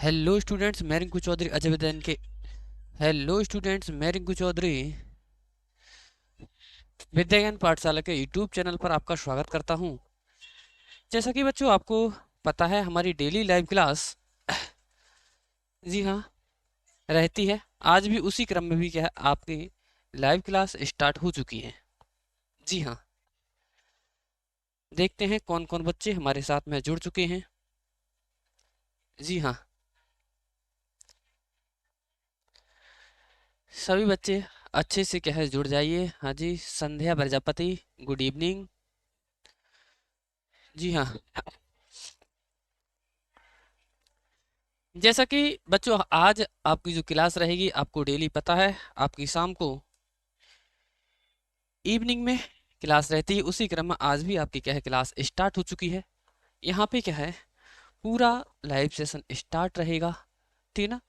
Hello students, मैं रिंकू चौधरी अजय विद्यान के hello students, मैं रिंकू चौधरी विद्या ज्ञान पाठशाला के यूट्यूब चैनल पर आपका स्वागत करता हूं। जैसा कि बच्चों आपको पता है, हमारी डेली लाइव क्लास जी हाँ रहती है। आज भी उसी क्रम में भी क्या है, आपकी लाइव क्लास स्टार्ट हो चुकी है। जी हाँ, देखते हैं कौन कौन बच्चे हमारे साथ में जुड़ चुके हैं। जी हाँ, सभी बच्चे अच्छे से क्या है जुड़ जाइए। हाँ जी, संध्या प्रजापति, गुड इवनिंग। जी हाँ, जैसा कि बच्चों आज आपकी जो क्लास रहेगी, आपको डेली पता है आपकी शाम को इवनिंग में क्लास रहती है। उसी क्रम में आज भी आपकी क्या है क्लास स्टार्ट हो चुकी है। यहाँ पे क्या है, पूरा लाइव सेशन स्टार्ट रहेगा। ठीक है ना?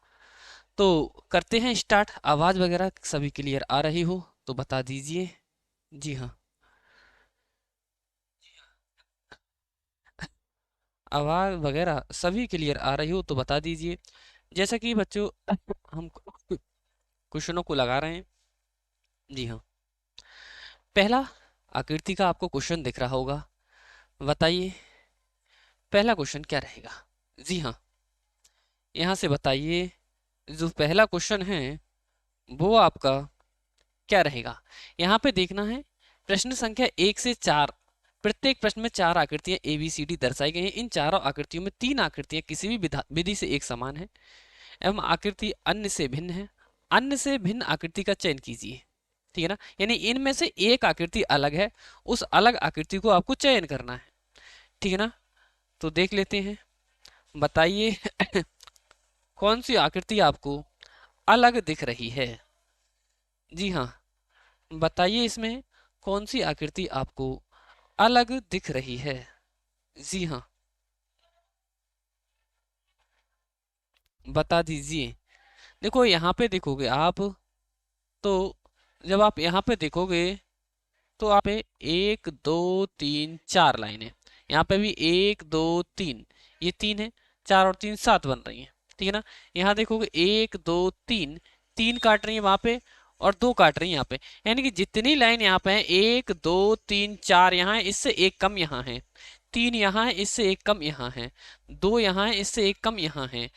तो करते हैं स्टार्ट। आवाज़ वगैरह सभी क्लियर आ रही हो तो बता दीजिए। जी हाँ, आवाज़ वगैरह सभी क्लियर आ रही हो तो बता दीजिए। जैसा कि बच्चों हम क्वेश्चनों को लगा रहे हैं। जी हाँ, पहला आकृति का आपको क्वेश्चन दिख रहा होगा। बताइए पहला क्वेश्चन क्या रहेगा। जी हाँ, यहाँ से बताइए। जो पहला क्वेश्चन है वो आपका क्या रहेगा। यहाँ पे देखना है, प्रश्न संख्या 1 से 4। प्रत्येक प्रश्न में 4 आकृतियां ए बी सी डी दर्शाई गई हैं। इन चारों आकृतियों में 3 आकृतियां किसी भी विधि से एक समान है एवं आकृति अन्य से भिन्न है। अन्य से भिन्न आकृति का चयन कीजिए। ठीक है ना? यानी इनमें से एक आकृति अलग है, उस अलग आकृति को आपको चयन करना है। ठीक है ना? तो देख लेते हैं। बताइए कौन सी आकृति आपको अलग दिख रही है। जी हाँ, बताइए इसमें कौन सी आकृति आपको अलग दिख रही है। जी हाँ, बता दीजिए। देखो यहाँ पे देखोगे आप, तो जब आप यहाँ पे देखोगे तो आप पे 1 2 3 4 लाइनें। यहाँ पे भी 1 2 3, ये 3 है। 4 और 3 7 बन रही हैं। ठीक है ना? यहाँ देखोगे 1 2 3, 3 काट रही है वहां पे और 2 काट रही है यहाँ पे। यानी कि जितनी लाइन यहाँ पे है, 1 2 3 4 यहाँ है, इससे एक कम यहाँ है। 3 यहाँ है, इससे एक कम यहाँ है। 2 यहाँ है, इससे एक कम यहाँ है।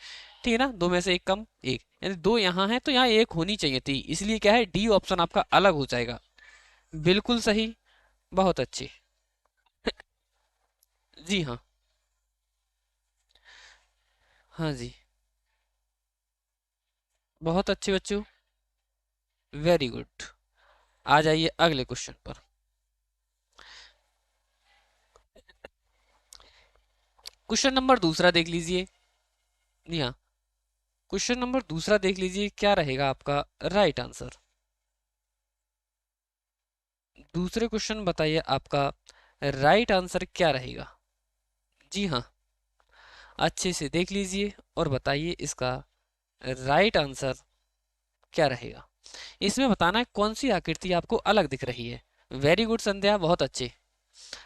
ठीक है ना? 2 में से एक कम एक, यानी 2 यहाँ है, तो यहाँ एक होनी चाहिए थी। इसलिए क्या है, डी ऑप्शन आपका अलग हो जाएगा। बिल्कुल सही, बहुत अच्छे। जी हाँ, हाँ जी, बहुत अच्छे बच्चों, वेरी गुड। आ जाइए अगले क्वेश्चन पर। क्वेश्चन नंबर दूसरा देख लीजिए। जी हाँ, क्वेश्चन नंबर दूसरा देख लीजिए, क्या रहेगा आपका राइट आंसर। दूसरे क्वेश्चन बताइए आपका राइट आंसर क्या रहेगा। जी हाँ, अच्छे से देख लीजिए और बताइए इसका राइट आंसर क्या रहेगा। इसमें बताना है कौन सी आकृति आपको अलग दिख रही है। वेरी गुड संध्या, बहुत अच्छे।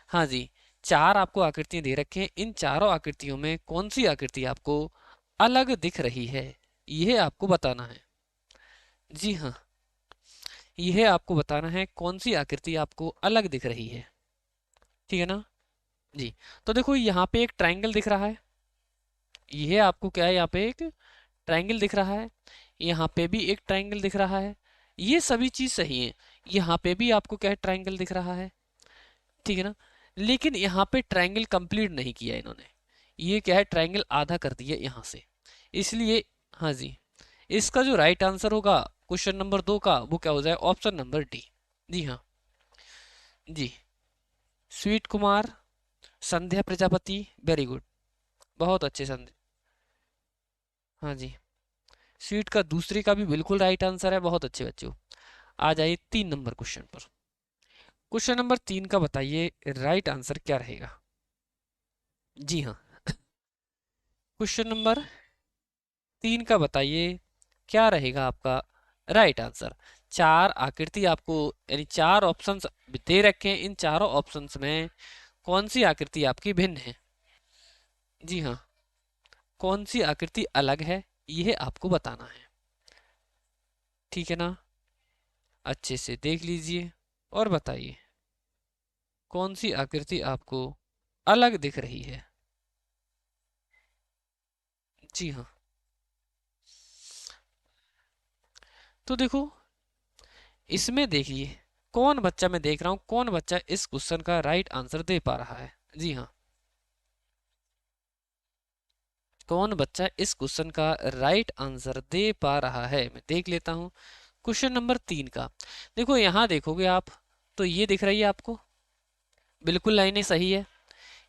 हाँ जी, 4 आपको आकृतियां दे रखे हैं। इन चारों आकृतियों में कौन सी आकृति आपको अलग दिख रही है, यह आपको बताना है। जी हाँ, यह आपको बताना है कौन सी आकृति आपको अलग दिख रही है। ठीक है ना? जी, तो देखो यहाँ पे एक ट्रायंगल दिख रहा है। यह आपको क्या है, यहाँ पे एक ट्रायंगल दिख रहा है। यहाँ पे भी एक ट्रायंगल दिख रहा है। ये सभी चीज सही है। यहाँ पे भी आपको क्या है, ट्रायंगल दिख रहा है। ठीक है ना? लेकिन यहाँ पे ट्रायंगल कंप्लीट नहीं किया इन्होंने। ये क्या है, ट्रायंगल आधा कर दिया यहाँ से। इसलिए हाँ जी, इसका जो राइट आंसर होगा क्वेश्चन नंबर 2 का, वो क्या हो जाए, ऑप्शन नंबर डी। जी हाँ जी, Sweet Kumar, Sandhya Prajapati, very good, बहुत अच्छे संध्या। हाँ जी, स्वीट का दूसरे का भी बिल्कुल राइट आंसर है, बहुत अच्छे बच्चों। आ जाइए 3 नंबर क्वेश्चन पर। क्वेश्चन नंबर 3 का बताइए राइट आंसर क्या रहेगा। जी हाँ, क्वेश्चन नंबर 3 का बताइए क्या रहेगा आपका राइट आंसर। 4 आकृति आपको, यानी 4 ऑप्शंस दे रखे हैं। इन चारों ऑप्शंस में कौन सी आकृति आपकी भिन्न है। जी हाँ, कौन सी आकृति अलग है, यह आपको बताना है। ठीक है ना, अच्छे से देख लीजिए और बताइए कौन सी आकृति आपको अलग दिख रही है। जी हाँ, तो देखो इसमें देखिए कौन बच्चा, मैं देख रहा हूं कौन बच्चा इस क्वेश्चन का राइट आंसर दे पा रहा है। जी हाँ, कौन बच्चा इस क्वेश्चन का राइट आंसर दे पा रहा है, मैं देख लेता हूं। क्वेश्चन नंबर 3 का देखो, यहां देखोगे आप तो ये दिख रही है आपको, बिल्कुल लाइनें सही है।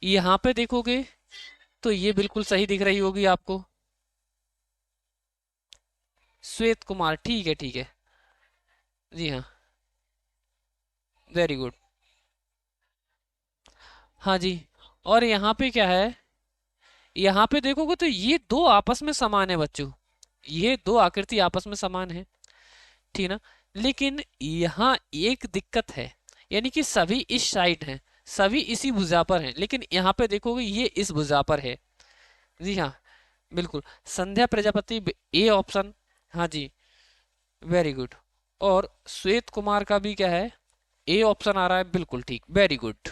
यहां पे देखोगे तो ये बिल्कुल सही दिख रही होगी आपको। श्वेत कुमार, ठीक है ठीक है। जी हाँ, वेरी गुड। हाँ जी, और यहाँ पे क्या है, यहाँ पे देखोगे तो ये दो आपस में समान है बच्चों, ये दो आकृति आपस में समान है, ठीक ना। लेकिन यहाँ एक दिक्कत है, यानी कि सभी इस साइड हैं, सभी इसी भुजा पर हैं, लेकिन यहाँ पे देखोगे ये इस भुजा पर है। जी हाँ, बिल्कुल। संध्या प्रजापति, ए ऑप्शन। हाँ जी, वेरी गुड। और श्वेत कुमार का भी क्या है, ए ऑप्शन आ रहा है, बिल्कुल ठीक, वेरी गुड।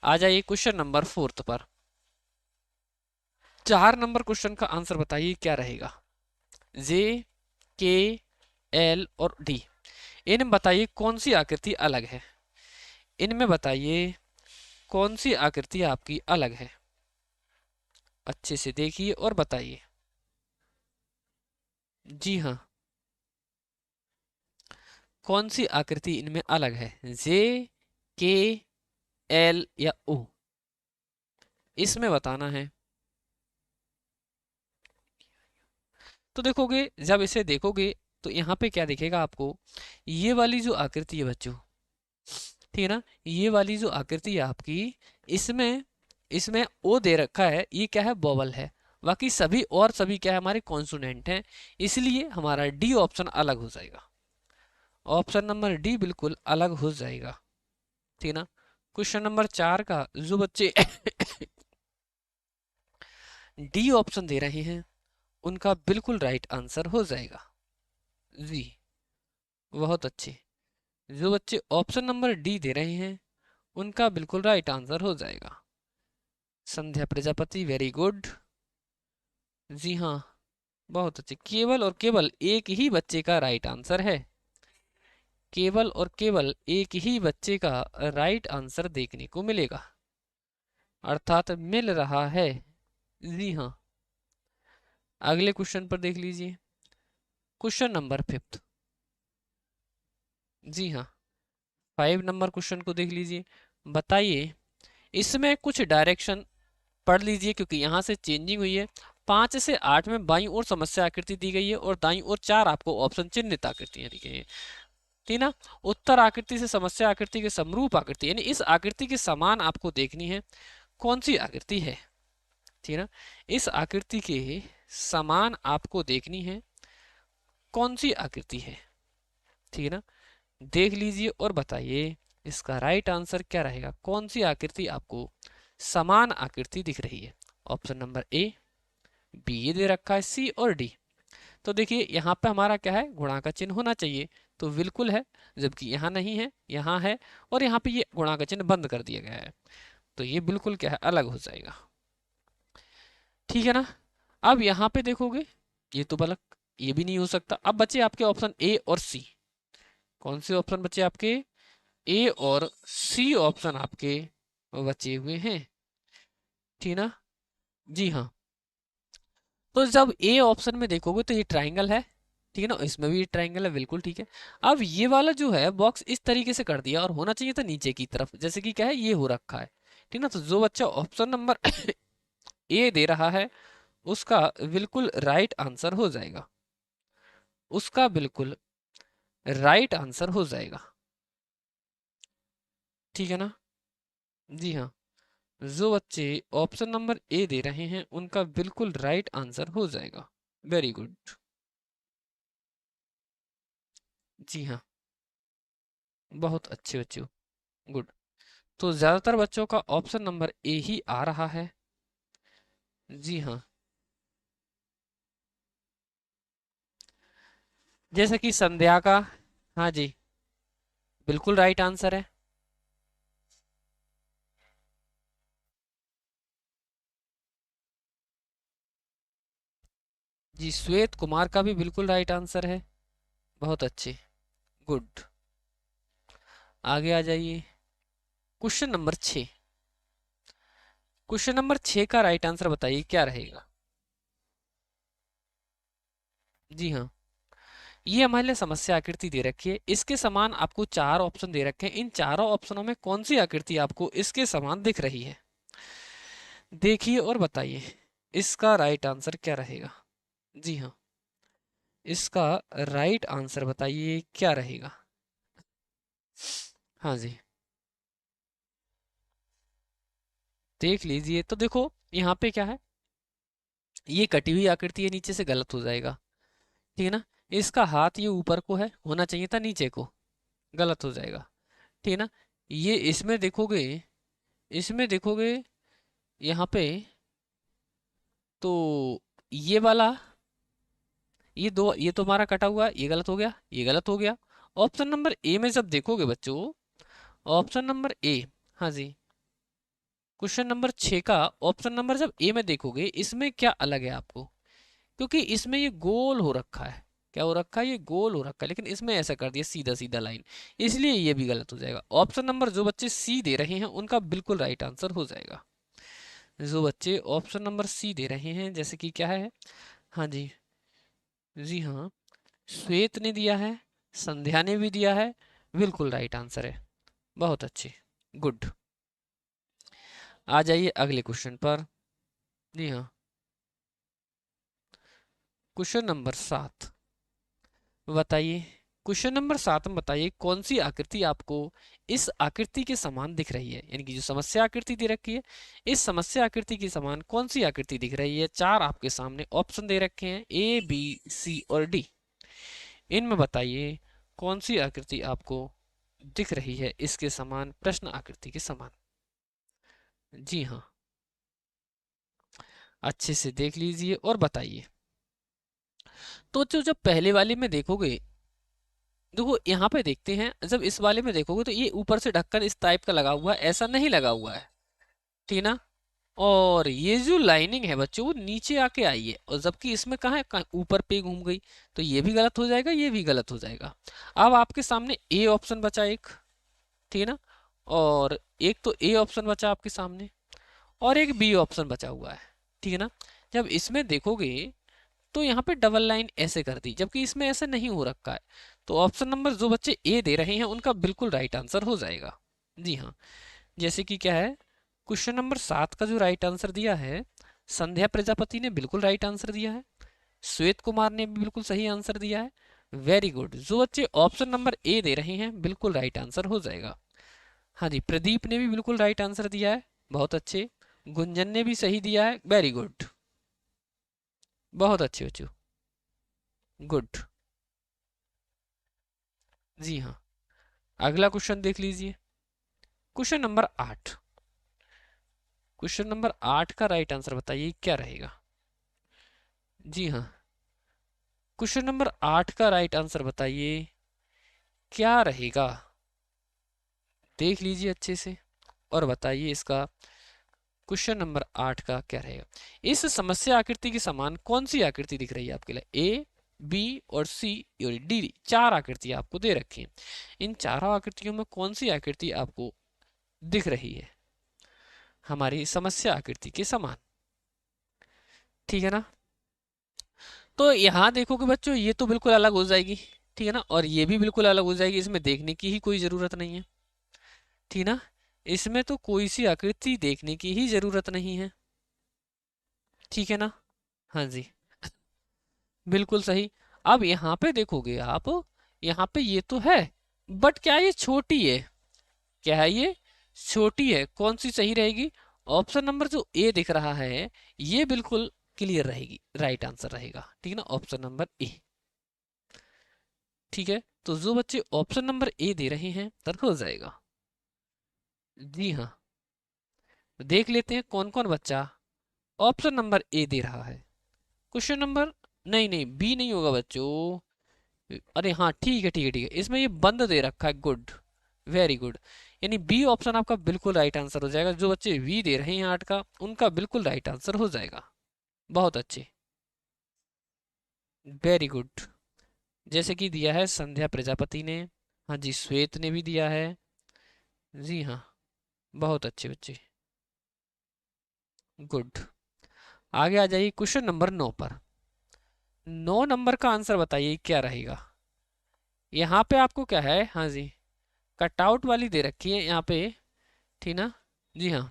आ जाइए क्वेश्चन नंबर 4 पर। 4 नंबर क्वेश्चन का आंसर बताइए क्या रहेगा। जे, के, एल और डी, इनमें बताइए कौन सी आकृति अलग है। इनमें बताइए कौन सी आकृति आपकी अलग है, अच्छे से देखिए और बताइए। जी हाँ, कौन सी आकृति इनमें अलग है, जे, के, एल या ओ, इसमें बताना है। तो देखोगे, जब इसे देखोगे तो यहाँ पे क्या दिखेगा आपको, ये वाली जो आकृति है बच्चों, ठीक है ना, ये वाली जो आकृति है आपकी, इसमें इसमें ओ दे रखा है, ये क्या है, बॉबल है। बाकी सभी और सभी क्या है, हमारे कॉन्सोनेंट हैं, इसलिए हमारा डी ऑप्शन अलग हो जाएगा। ऑप्शन नंबर डी बिल्कुल अलग हो जाएगा, ठीक है ना। क्वेश्चन नंबर 4 का जो बच्चे डी ऑप्शन दे रहे हैं उनका बिल्कुल राइट आंसर हो जाएगा। जी, बहुत अच्छे। जो बच्चे ऑप्शन नंबर डी दे रहे हैं उनका बिल्कुल राइट आंसर हो जाएगा। संध्या प्रजापति, वेरी गुड। जी हाँ, बहुत अच्छे। केवल और केवल एक ही बच्चे का राइट आंसर है, केवल और केवल एक ही बच्चे का राइट आंसर देखने को मिलेगा, अर्थात मिल रहा है। जी हाँ, अगले क्वेश्चन पर देख लीजिए। Question number 5। जी हाँ, 5 नंबर क्वेश्चन को देख लीजिए। बताइए, इसमें कुछ डायरेक्शन पढ़ लीजिए क्योंकि यहाँ से चेंजिंग हुई है। 5 से 8 में बाईं ओर समस्या आकृति दी गई है और दाईं ओर 4 आपको ऑप्शन चिन्हित आकृतियां दी गई है, ठीक ना। उत्तर आकृति से समस्या आकृति के समरूप आकृति, यानी इस आकृति के समान आपको देखनी है, कौन सी आकृति है, ठीक ना। इस आकृति के समान आपको देखनी है, कौन सी आकृति है, ठीक है ना। देख लीजिए और बताइए इसका राइट आंसर क्या रहेगा, कौन सी आकृति आपको समान आकृति दिख रही है। ऑप्शन नंबर ए, बी ये दे रखा है, सी और डी। तो देखिए यहाँ पे हमारा क्या है, गुणा का चिन्ह होना चाहिए, तो बिल्कुल है, जबकि यहाँ नहीं है, यहाँ है, और यहाँ पे ये गुणा का चिन्ह बंद कर दिया गया है, तो ये बिल्कुल क्या है, अलग हो जाएगा, ठीक है ना। अब यहाँ पे देखोगे ये तो बलक, ये भी नहीं हो सकता। अब बचे आपके ऑप्शन ए और सी, कौन से ऑप्शन बचे आपके, ए और सी ऑप्शन आपके बचे हुए हैं, ठीक ना। जी हाँ, तो जब ए ऑप्शन में देखोगे तो ये ट्राइंगल है, ठीक है ना, इसमें भी ये ट्राइंगल है, बिल्कुल ठीक है। अब ये वाला जो है बॉक्स इस तरीके से कर दिया, और होना चाहिए था नीचे की तरफ, जैसे कि क्या है, ये हो रखा है, ठीक ना। तो जो बच्चा ऑप्शन नंबर ए दे रहा है उसका बिल्कुल राइट आंसर हो जाएगा, उसका बिल्कुल राइट आंसर हो जाएगा, ठीक है ना। जी हाँ, जो बच्चे ऑप्शन नंबर ए दे रहे हैं उनका बिल्कुल राइट आंसर हो जाएगा, वेरी गुड। जी हाँ, बहुत अच्छे बच्चों, गुड। तो ज्यादातर बच्चों का ऑप्शन नंबर ए ही आ रहा है। जी हाँ, जैसे कि संध्या का। हाँ जी, बिल्कुल राइट आंसर है। जी, श्वेत कुमार का भी बिल्कुल राइट आंसर है। बहुत अच्छे। गुड। आगे आ जाइए। Question number 6। क्वेश्चन नंबर 6 का राइट आंसर बताइए क्या रहेगा। जी हाँ, ये हमारे लिए समस्या आकृति दे रखी है। इसके समान आपको चार ऑप्शन दे रखे हैं। इन चारों ऑप्शनों में कौन सी आकृति आपको इसके समान दिख रही है, देखिए और बताइए इसका राइट आंसर क्या रहेगा। जी हाँ, इसका राइट आंसर बताइए क्या रहेगा। हाँ जी, देख लीजिए। तो देखो यहाँ पे क्या है, ये कटी हुई आकृति है, नीचे से गलत हो जाएगा। ठीक है ना। इसका हाथ ये ऊपर को है, होना चाहिए था नीचे को, गलत हो जाएगा। ठीक है ना। ये इसमें देखोगे यहाँ पे, तो ये वाला, ये तो हमारा कटा हुआ है, ये गलत हो गया, ये गलत हो गया। ऑप्शन नंबर ए में जब देखोगे बच्चों, ऑप्शन नंबर ए, हाँ जी, क्वेश्चन नंबर 6 का ऑप्शन नंबर जब ए में देखोगे, इसमें क्या अलग है आपको, क्योंकि इसमें ये गोल हो रखा है। क्या हो रखा है, ये गोल हो रखा है, लेकिन इसमें ऐसा कर दिया सीधा सीधा लाइन, इसलिए ये भी गलत हो जाएगा। ऑप्शन नंबर जो बच्चे सी दे रहे हैं उनका बिल्कुल राइट आंसर हो जाएगा। जो बच्चे ऑप्शन नंबर सी दे रहे हैं, जैसे कि क्या है, हाँ जी, जी हाँ, श्वेत ने दिया है, संध्या ने भी दिया है, बिल्कुल राइट आंसर है। बहुत अच्छे। गुड। आ जाइए अगले क्वेश्चन पर। जी हाँ, क्वेश्चन नंबर 7 बताइए। क्वेश्चन नंबर 7 में बताइए कौन सी आकृति आपको इस आकृति के समान दिख रही है, यानी कि जो समस्या आकृति दे रखी है, इस समस्या आकृति के समान कौन सी आकृति दिख रही है। चार आपके सामने ऑप्शन दे रखे हैं, ए बी सी और डी। इनमें बताइए कौन सी आकृति आपको दिख रही है इसके समान, प्रश्न आकृति के समान। जी हाँ, अच्छे से देख लीजिए और बताइए। तो जो जब पहले वाले में देखोगे, देखो यहाँ पे देखते हैं, जब इस वाले में देखोगे तो ये ऊपर से ढक्कन इस टाइप का लगा हुआ है, ऐसा नहीं लगा हुआ है। ठीक है ना। और ये जो लाइनिंग है बच्चों, वो नीचे आके आई है, और जबकि इसमें कहाँ है, ऊपर पे घूम गई। तो ये भी गलत हो जाएगा, ये भी गलत हो जाएगा। अब आपके सामने ए ऑप्शन बचा एक। ठीक है ना। और एक तो ए ऑप्शन बचा आपके सामने, और एक बी ऑप्शन बचा हुआ है। ठीक है ना। जब इसमें देखोगे तो यहाँ पे डबल लाइन ऐसे कर दी, जबकि इसमें ऐसे नहीं हो रखा है। तो ऑप्शन नंबर जो बच्चे ए दे रहे हैं उनका बिल्कुल राइट आंसर हो जाएगा। जी हाँ, जैसे कि क्या है, क्वेश्चन नंबर 7 का जो राइट आंसर दिया है, संध्या प्रजापति ने बिल्कुल राइट आंसर दिया है, श्वेत कुमार ने भी बिल्कुल सही आंसर दिया है। Very good. जो बच्चे ऑप्शन नंबर ए दे रहे हैं बिल्कुल राइट आंसर हो जाएगा। हाँ जी, प्रदीप ने भी बिल्कुल राइट आंसर दिया है। बहुत अच्छे। गुंजन ने भी सही दिया है। Very good. बहुत अच्छे बच्चों। गुड। जी हाँ, अगला क्वेश्चन देख लीजिए। Question number 8। क्वेश्चन नंबर 8 का राइट आंसर बताइए क्या रहेगा। जी हाँ, क्वेश्चन नंबर 8 का राइट आंसर बताइए क्या रहेगा। देख लीजिए अच्छे से और बताइए इसका क्वेश्चन नंबर 8 का क्या रहेगा। इस समस्या आकृति के समान कौन सी आकृति दिख रही है आपके लिए। ए, बी और सी और डी, चार आकृतियां आपको दे रखी हैं। इन चारों आकृतियों में कौन सी आकृति आपको दिख रही है हमारी समस्या आकृति के समान। ठीक है ना। तो यहाँ देखोगे बच्चों, ये तो बिल्कुल अलग हो जाएगी। ठीक है ना। और ये भी बिल्कुल अलग हो जाएगी, इसमें देखने की ही कोई जरूरत नहीं है। ठीक है ना। इसमें तो कोई सी आकृति देखने की ही जरूरत नहीं है। ठीक है ना। हाँ जी, बिल्कुल सही। अब यहाँ पे देखोगे आप, यहाँ पे ये तो है, बट क्या ये छोटी है। क्या है ये, छोटी है। कौन सी सही रहेगी। ऑप्शन नंबर जो ए दिख रहा है, ये बिल्कुल क्लियर रहेगी, राइट आंसर रहेगा। ठीक है ना, ऑप्शन नंबर ए। ठीक है। तो जो बच्चे ऑप्शन नंबर ए दे रहे हैं तर हो जाएगा। जी हाँ, देख लेते हैं कौन कौन बच्चा ऑप्शन नंबर ए दे रहा है। क्वेश्चन नंबर, नहीं नहीं, बी नहीं होगा बच्चों, अरे हाँ, ठीक है ठीक है ठीक है, इसमें ये बंद दे रखा है, गुड, वेरी गुड। यानी बी ऑप्शन आपका बिल्कुल राइट आंसर हो जाएगा। जो बच्चे वी दे रहे हैं 8 का, उनका बिल्कुल राइट आंसर हो जाएगा। बहुत अच्छे, वेरी गुड। जैसे कि दिया है संध्या प्रजापति ने, हाँ जी श्वेत ने भी दिया है, जी हाँ, बहुत अच्छे बच्चे, गुड। आगे आ जाइए क्वेश्चन नंबर 9 पर। 9 नंबर का आंसर बताइए क्या रहेगा। यहाँ पे आपको क्या है, हाँ जी, कटआउट वाली दे रखी है यहाँ पे, ठीक ना, जी हाँ।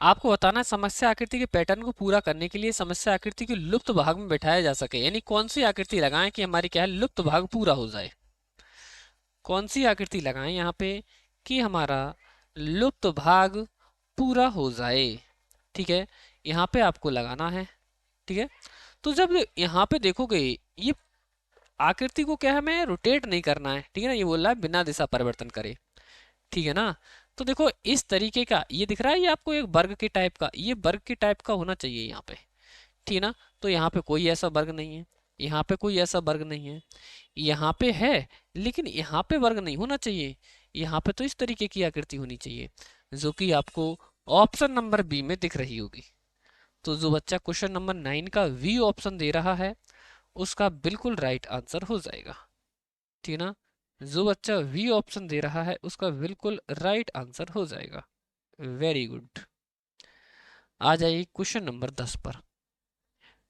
आपको बताना है समस्या आकृति के पैटर्न को पूरा करने के लिए समस्या आकृति के लुप्त भाग में बैठाया जा सके, यानी कौन सी आकृति लगाएं कि हमारी क्या है लुप्त भाग पूरा हो जाए। कौन सी आकृति लगाएं यहाँ पे कि हमारा लुप्त भाग पूरा हो जाए, ठीक है। यहाँ पे आपको लगाना है, ठीक है। तो जब यहाँ पे देखोगे ये आकृति को क्या है, हमें रोटेट नहीं करना है, ठीक है ना, ये बोल रहा है बिना दिशा परिवर्तन करे, ठीक है ना। तो देखो इस तरीके का ये दिख रहा है, ये आपको एक वर्ग के टाइप का, ये वर्ग के टाइप का होना चाहिए यहाँ पे, ठीक है ना। तो यहाँ पे कोई ऐसा वर्ग नहीं है, यहाँ पे कोई ऐसा वर्ग नहीं है, यहाँ पे है लेकिन यहाँ पे वर्ग नहीं होना चाहिए। यहाँ पे तो इस तरीके की आकृति होनी चाहिए जो कि आपको ऑप्शन नंबर बी में दिख रही होगी। तो जो बच्चा क्वेश्चन नंबर 9 का वी ऑप्शन दे रहा है उसका बिल्कुल राइट आंसर हो जाएगा, ठीक है ना। जो बच्चा वी ऑप्शन दे रहा है उसका बिल्कुल राइट आंसर हो जाएगा, वेरी गुड। आ जाइए क्वेश्चन नंबर 10 पर।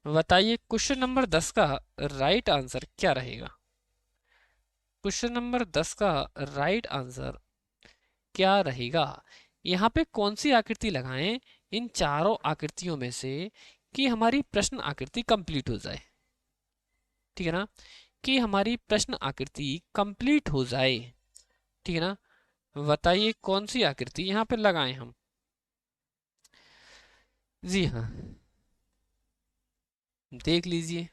बताइए क्वेश्चन नंबर 10 का राइट आंसर क्या रहेगा। क्वेश्चन नंबर 10 का राइट आंसर क्या रहेगा। यहाँ पे कौन सी आकृति लगाएं इन चारों आकृतियों में से कि हमारी प्रश्न आकृति कंप्लीट हो जाए, ठीक है ना, कि हमारी प्रश्न आकृति कंप्लीट हो जाए, ठीक है ना। बताइए कौन सी आकृति यहाँ पे लगाएं हम। जी हाँ, देख लीजिए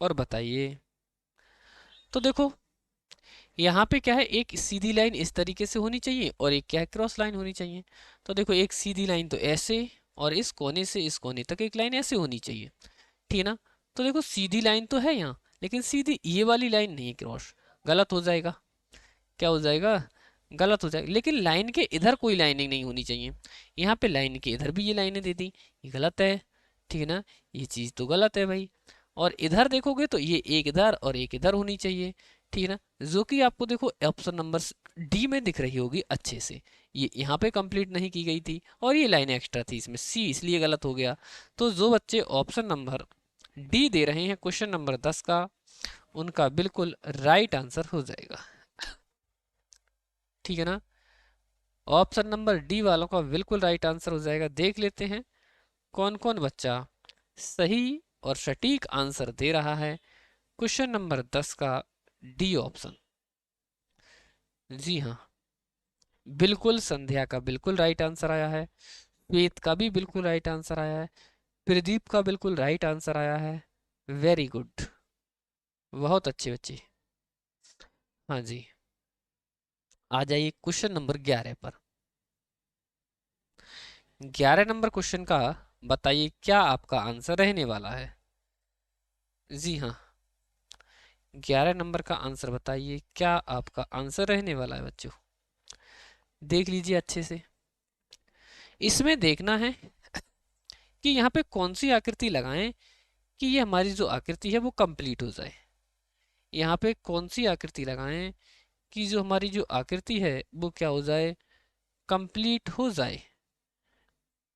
और बताइए। तो देखो यहाँ पे क्या है, एक सीधी लाइन इस तरीके से होनी चाहिए और एक क्या है क्रॉस लाइन होनी चाहिए। तो देखो एक सीधी लाइन तो ऐसे, और इस कोने से इस कोने तक एक लाइन ऐसे होनी चाहिए, ठीक है ना। तो देखो सीधी लाइन तो है यहाँ, लेकिन सीधी ये वाली लाइन नहीं है, क्रॉस, गलत हो जाएगा। क्या हो जाएगा, गलत हो जाएगा। लेकिन लाइन के इधर कोई लाइनिंग नहीं होनी चाहिए, यहाँ पे लाइन के इधर भी ये लाइनें दे दी, ये गलत है, ठीक है ना, ये चीज़ तो गलत है भाई। और इधर देखोगे तो ये एक इधर और एक इधर होनी चाहिए, ठीक है ना, जो कि आपको देखो ऑप्शन नंबर डी में दिख रही होगी अच्छे से। ये यहाँ पे कंप्लीट नहीं की गई थी और ये लाइन एक्स्ट्रा थी इसमें, सी, इसलिए गलत हो गया। तो जो बच्चे ऑप्शन नंबर डी दे रहे हैं क्वेश्चन नंबर 10 का, उनका बिल्कुल राइट आंसर हो जाएगा, ठीक है ना। ऑप्शन नंबर डी वालों का बिल्कुल राइट आंसर हो जाएगा। देख लेते हैं कौन कौन बच्चा सही और सटीक आंसर दे रहा है क्वेश्चन नंबर 10 का डी ऑप्शन। जी हाँ, बिल्कुल संध्या का बिल्कुल राइट आंसर आया है, श्वेत का भी बिल्कुल राइट आंसर आया है, प्रदीप का बिल्कुल राइट आंसर आया है, वेरी गुड, बहुत अच्छे बच्चे। हाँ जी, आ जाइए क्वेश्चन नंबर 11 पर। 11 नंबर क्वेश्चन का बताइए क्या आपका आंसर रहने वाला है। जी हाँ, 11 नंबर का आंसर बताइए क्या आपका आंसर रहने वाला है बच्चों। देख लीजिए अच्छे से, इसमें देखना है कि यहाँ पे कौन सी आकृति लगाएं कि ये हमारी जो आकृति है वो कंप्लीट हो जाए। यहाँ पे कौन सी आकृति लगाएं कि जो हमारी जो आकृति है वो क्या हो जाए, कंप्लीट हो जाए,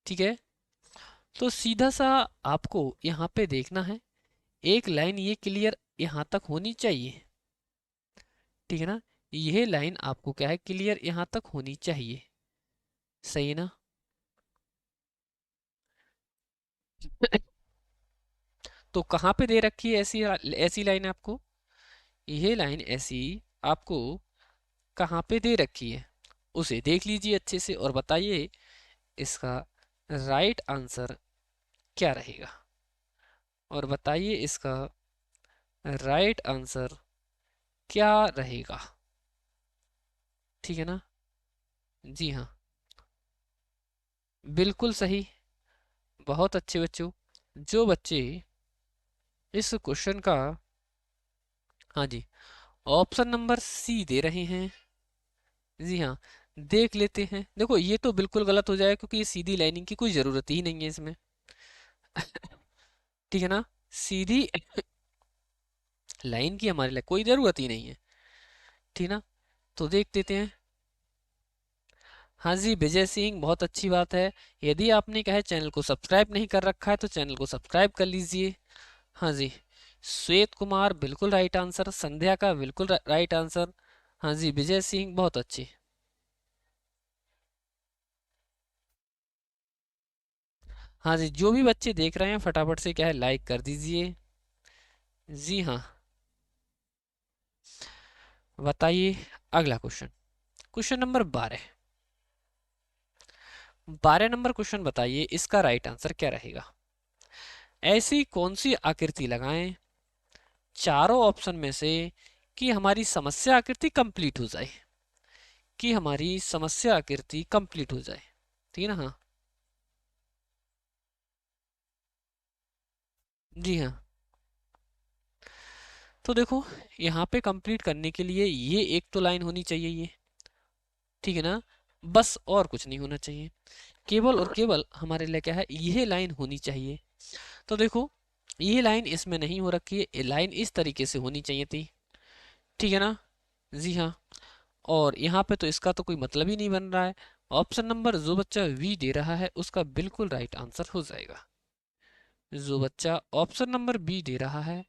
ठीक है। तो सीधा सा आपको यहाँ पे देखना है, एक लाइन ये क्लियर यहाँ तक होनी चाहिए, ठीक है ना, यह लाइन आपको क्या है क्लियर यहाँ तक होनी चाहिए, सही है ना। तो कहाँ पे दे रखी है ऐसी ऐसी लाइन आपको, यह लाइन ऐसी आपको कहाँ पे दे रखी है उसे देख लीजिए अच्छे से और बताइए इसका राइट आंसर क्या रहेगा, और बताइए इसका राइट आंसर क्या रहेगा, ठीक है ना। जी हाँ, बिल्कुल सही, बहुत अच्छे बच्चों। जो बच्चे इस क्वेश्चन का हाँ जी, ऑप्शन नंबर सी दे रहे हैं। जी हाँ, देख लेते हैं। देखो ये तो बिल्कुल गलत हो जाएगा क्योंकि ये सीधी लाइनिंग की कोई ज़रूरत ही नहीं है इसमें। ठीक है ना, सीधी लाइन की हमारे लिए कोई ज़रूरत ही नहीं है। ठीक ना, तो देख लेते हैं। हाँ जी विजय सिंह, बहुत अच्छी बात है। यदि आपने कहा है चैनल को सब्सक्राइब नहीं कर रखा है तो चैनल को सब्सक्राइब कर लीजिए। हाँ जी, श्वेत कुमार बिल्कुल राइट आंसर, संध्या का बिल्कुल राइट आंसर। हाँ जी विजय सिंह, बहुत अच्छी। हाँ जी, जो भी बच्चे देख रहे हैं फटाफट से क्या है लाइक कर दीजिए। जी हाँ, बताइए अगला question, question number 12। 12 number question बताइए इसका राइट आंसर क्या रहेगा। ऐसी कौन सी आकृति लगाएं चारों ऑप्शन में से कि हमारी समस्या आकृति कंप्लीट हो जाए, कि हमारी समस्या आकृति कंप्लीट हो जाए। ठीक है ना, हाँ जी हाँ। तो देखो यहाँ पे कंप्लीट करने के लिए ये एक तो लाइन होनी चाहिए ये, ठीक है ना, बस और कुछ नहीं होना चाहिए, केवल और केवल हमारे लिए क्या है ये लाइन होनी चाहिए। तो देखो ये लाइन इसमें नहीं हो रखी है, ये लाइन इस तरीके से होनी चाहिए थी। ठीक है ना, जी हाँ। और यहाँ पे तो इसका तो कोई मतलब ही नहीं बन रहा है। ऑप्शन नंबर जो बच्चा वी दे रहा है उसका बिल्कुल राइट आंसर हो जाएगा। जो बच्चा ऑप्शन नंबर बी दे रहा है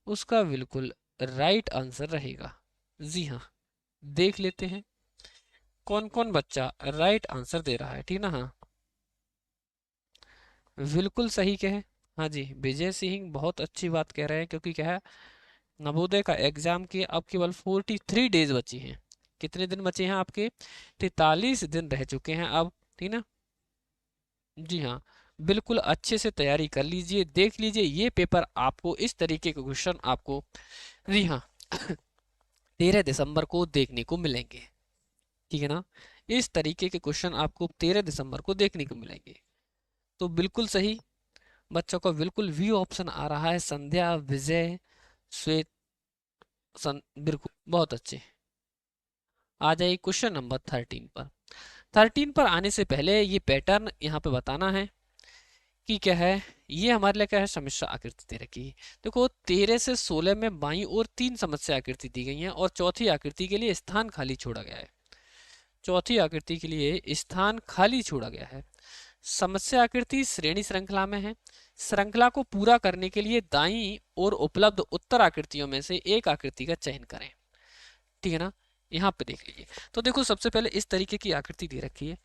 उसका बिल्कुल राइट आंसर रहेगा। जी हाँ, देख लेते हैं कौन कौन बच्चा राइट आंसर दे रहा है। ठीक ना, हाँ बिल्कुल सही कहे। हाँ जी विजय सिंह बहुत अच्छी बात कह रहे हैं, क्योंकि क्या है नवोदय का एग्जाम के अब केवल 43 डेज बची हैं। कितने दिन बचे हैं आपके, 43 दिन रह चुके हैं अब। ठीक ना, जी हाँ, बिल्कुल अच्छे से तैयारी कर लीजिए, देख लीजिए ये पेपर आपको इस तरीके के क्वेश्चन आपको, जी हाँ 13 दिसंबर को देखने को मिलेंगे। ठीक है ना, इस तरीके के क्वेश्चन आपको 13 दिसंबर को देखने को मिलेंगे। तो बिल्कुल सही, बच्चों का बिल्कुल वी ऑप्शन आ रहा है, संध्या विजय श्वेत बिल्कुल बहुत अच्छे। आ जाइए क्वेश्चन नंबर 13 पर। 13 पर आने से पहले ये पैटर्न यहाँ पे बताना है कि क्या है, ये हमारे लिए क्या है समस्या आकृति दे रखी है। देखो 13 से 16 में बाईं ओर 3 समस्या आकृति दी गई हैं और चौथी आकृति के लिए स्थान खाली छोड़ा गया है। चौथी आकृति के लिए स्थान खाली छोड़ा गया है। समस्या आकृति श्रेणी श्रृंखला में है। श्रृंखला को पूरा करने के लिए दाईं ओर उपलब्ध उत्तर आकृतियों में से एक आकृति का चयन करें। ठीक है ना, यहाँ पे देख लीजिए। तो देखो सबसे पहले इस तरीके की आकृति दे रखी है,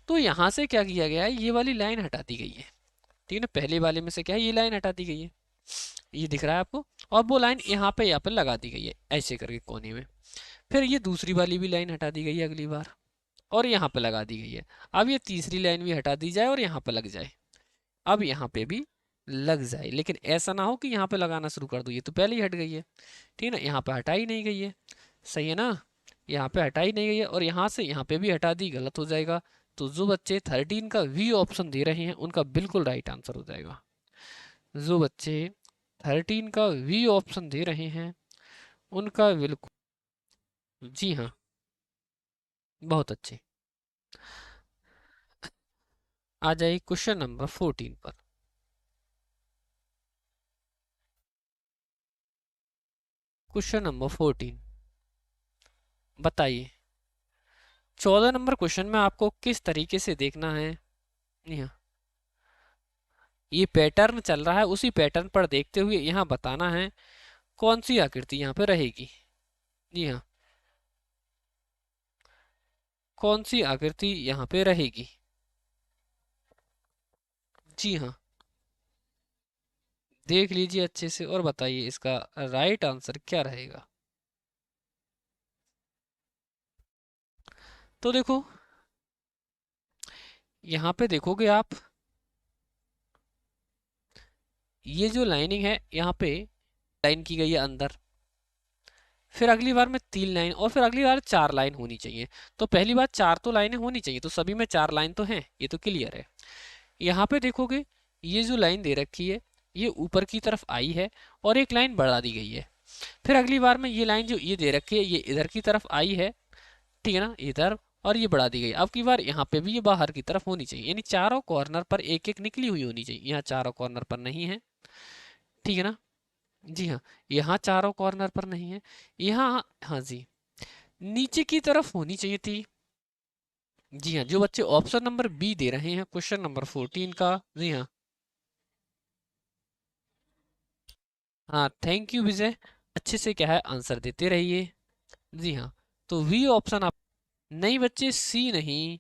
तो यहाँ से क्या किया गया है ये वाली लाइन हटा दी गई है। ठीक है ना, पहले वाले में से क्या है ये लाइन हटा दी गई है, ये दिख रहा है आपको, और वो लाइन यहाँ पे लगा दी गई है ऐसे करके कोने में। फिर ये दूसरी वाली भी लाइन हटा दी गई है अगली बार, और यहाँ पे लगा दी गई है। अब ये तीसरी लाइन भी हटा दी जाए और यहाँ पे लग जाए, अब यहाँ पे भी लग जाए, लेकिन ऐसा ना हो कि यहाँ पे लगाना शुरू कर दो, ये तो पहले ही हट गई है। ठीक है ना, यहाँ पे हटाई नहीं गई है, सही है ना, यहाँ पे हटाई नहीं गई है, और यहाँ से यहाँ पे भी हटा दी, गलत हो जाएगा। तो जो बच्चे 13 का वी ऑप्शन दे रहे हैं उनका बिल्कुल राइट आंसर हो जाएगा। जो बच्चे 13 का वी ऑप्शन दे रहे हैं उनका बिल्कुल, जी हाँ बहुत अच्छे। आ जाइए क्वेश्चन नंबर 14 पर। क्वेश्चन नंबर 14 बताइए, 14 नंबर क्वेश्चन में आपको किस तरीके से देखना है। जी हाँ, ये पैटर्न चल रहा है, उसी पैटर्न पर देखते हुए यहाँ बताना है कौन सी आकृति यहाँ पे रहेगी। जी हाँ, कौन सी आकृति यहाँ पे रहेगी। जी हाँ, देख लीजिए अच्छे से और बताइए इसका राइट आंसर क्या रहेगा। तो देखो यहाँ पे देखोगे आप, ये जो लाइनिंग है यहाँ पे लाइन की गई है अंदर, फिर अगली बार में 3 लाइन, और फिर अगली बार 4 लाइन होनी चाहिए। तो पहली बार 4 तो लाइनें होनी चाहिए, तो सभी में 4 लाइन तो हैं, ये तो क्लियर है। यहाँ पे देखोगे ये जो लाइन दे रखी है ये ऊपर की तरफ आई है और एक लाइन बढ़ा दी गई है। फिर अगली बार में ये लाइन जो ये दे रखी है ये इधर की तरफ आई है, ठीक है ना, इधर, और ये बढ़ा दी गई। अब की बार यहाँ पे भी ये बाहर की तरफ होनी चाहिए, यानी चारों कॉर्नर पर एक एक निकली हुई होनी चाहिए। यहाँ चारों कॉर्नर पर नहीं है, ठीक है ना। जी हाँ, यहाँ चारों कॉर्नर पर नहीं है, यहाँ हाँ जी नीचे की तरफ होनी चाहिए थी। जी हाँ, जो बच्चे ऑप्शन नंबर बी दे रहे हैं क्वेश्चन नंबर 14 का, जी हाँ। हाँ, थैंक यू विजय, अच्छे से क्या है आंसर देते रहिए। जी हाँ, तो वी ऑप्शन आप नहीं बच्चे, सी नहीं,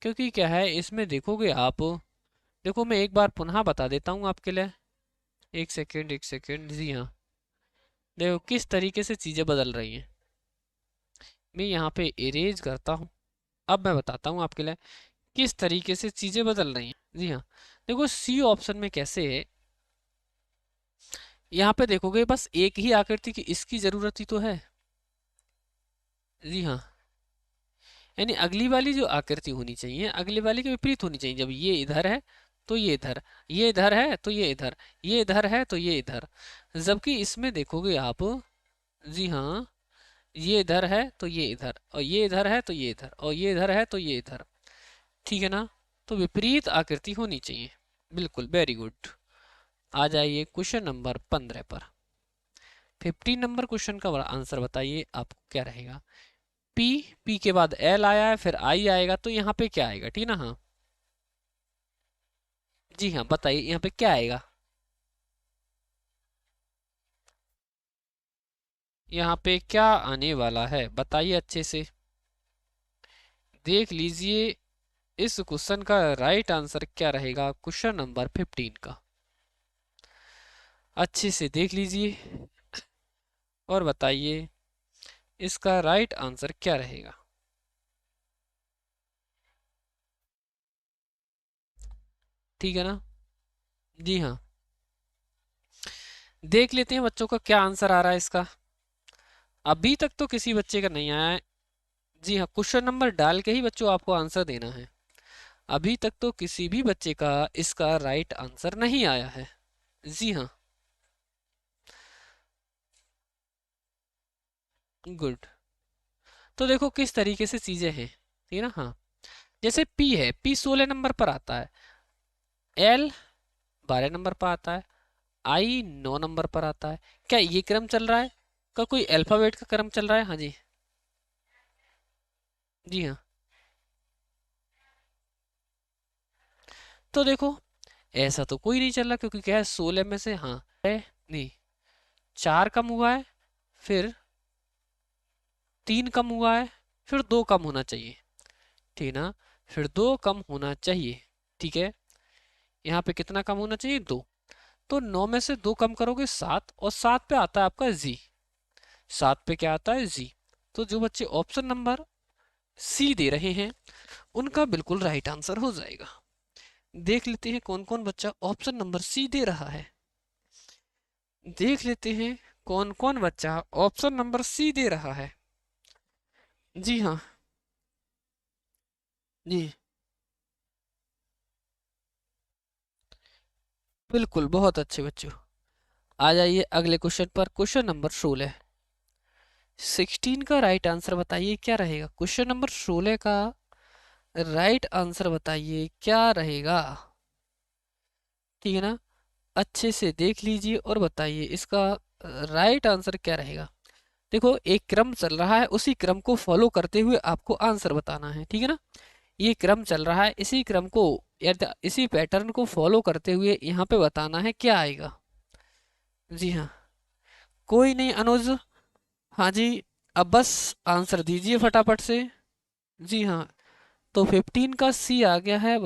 क्योंकि क्या है इसमें देखोगे आप, देखो मैं एक बार पुनः बता देता हूँ आपके लिए, एक सेकेंड एक सेकेंड। जी हाँ, देखो किस तरीके से चीज़ें बदल रही हैं। मैं यहाँ पे इरेज करता हूँ, अब मैं बताता हूँ आपके लिए किस तरीके से चीज़ें बदल रही हैं। जी हाँ, देखो सी ऑप्शन में कैसे है, यहाँ पे देखोगे बस एक ही आकृति की इसकी ज़रूरत ही तो है। जी हाँ, यानी अगली वाली जो आकृति होनी चाहिए अगली वाली के विपरीत होनी चाहिए। जब ये इधर है तो ये इधर, ये इधर है तो ये इधर, ये इधर है तो ये इधर। जबकि इसमें देखोगे आप, जी हाँ, ये इधर है तो ये इधर, और ये इधर है तो ये इधर, और ये इधर है तो ये इधर, ठीक है ना। तो विपरीत आकृति होनी चाहिए, बिल्कुल, वेरी गुड। आ जाइए क्वेश्चन नंबर 15 पर। 15 नंबर क्वेश्चन का आंसर बताइए आपको क्या रहेगा। पी, पी के बाद एल आया है, फिर आई आएगा, तो यहाँ पे क्या आएगा, ठीक ना। हाँ जी हाँ, बताइए यहाँ पे क्या आएगा। यहाँ पे क्या आने वाला है बताइए अच्छे से, देख लीजिए इस क्वेश्चन का राइट आंसर क्या रहेगा, क्वेश्चन नंबर 15 का। अच्छे से देख लीजिए और बताइए इसका राइट आंसर क्या रहेगा। ठीक है ना। जी हाँ, देख लेते हैं बच्चों का क्या आंसर आ रहा है इसका। अभी तक तो किसी बच्चे का नहीं आया है। जी हाँ, क्वेश्चन नंबर डाल के ही बच्चों आपको आंसर देना है। अभी तक तो किसी भी बच्चे का इसका राइट आंसर नहीं आया है। जी हाँ, गुड। तो देखो किस तरीके से चीजें हैं, ठीक है ना। हाँ, जैसे पी है, पी 16 नंबर पर आता है, एल 12 नंबर पर आता है, आई 9 नंबर पर आता है। क्या ये क्रम चल रहा है, का कोई अल्फाबेट का क्रम चल रहा है। हाँ जी, जी हाँ। तो देखो ऐसा तो कोई नहीं चल रहा, क्योंकि क्या है 16 में से, हाँ है नहीं, 4 कम हुआ है, फिर 3 कम हुआ है, फिर 2 कम होना चाहिए, ठीक है ना। फिर 2 कम होना चाहिए, ठीक है। यहाँ पे कितना कम होना चाहिए, 2। तो 9 में से 2 कम करोगे 7, और 7 पे आता है आपका जी, 7 पे क्या आता है जी। तो जो बच्चे ऑप्शन नंबर सी दे रहे हैं उनका बिल्कुल राइट आंसर हो जाएगा। देख लेते हैं कौन कौन बच्चा ऑप्शन नंबर सी दे रहा है। देख लेते हैं कौन कौन बच्चा ऑप्शन नंबर सी दे रहा है। जी हाँ, जी बिल्कुल, बहुत अच्छे बच्चों। आ जाइए अगले क्वेश्चन पर, क्वेश्चन नंबर 16। 16 का राइट आंसर बताइए क्या रहेगा, क्वेश्चन नंबर 16 का राइट आंसर बताइए क्या रहेगा, ठीक है ना। अच्छे से देख लीजिए और बताइए इसका राइट आंसर क्या रहेगा। देखो एक क्रम चल रहा है, उसी क्रम को फॉलो करते हुए आपको आंसर बताना है, ठीक है ना। ये क्रम चल रहा है, इसी क्रम को या इसी पैटर्न को फॉलो करते हुए यहाँ पे बताना है क्या आएगा। जी हाँ, कोई नहीं अनुज, हाँ जी, अब बस आंसर दीजिए फटाफट से। जी हाँ, तो 15 का सी आ गया है।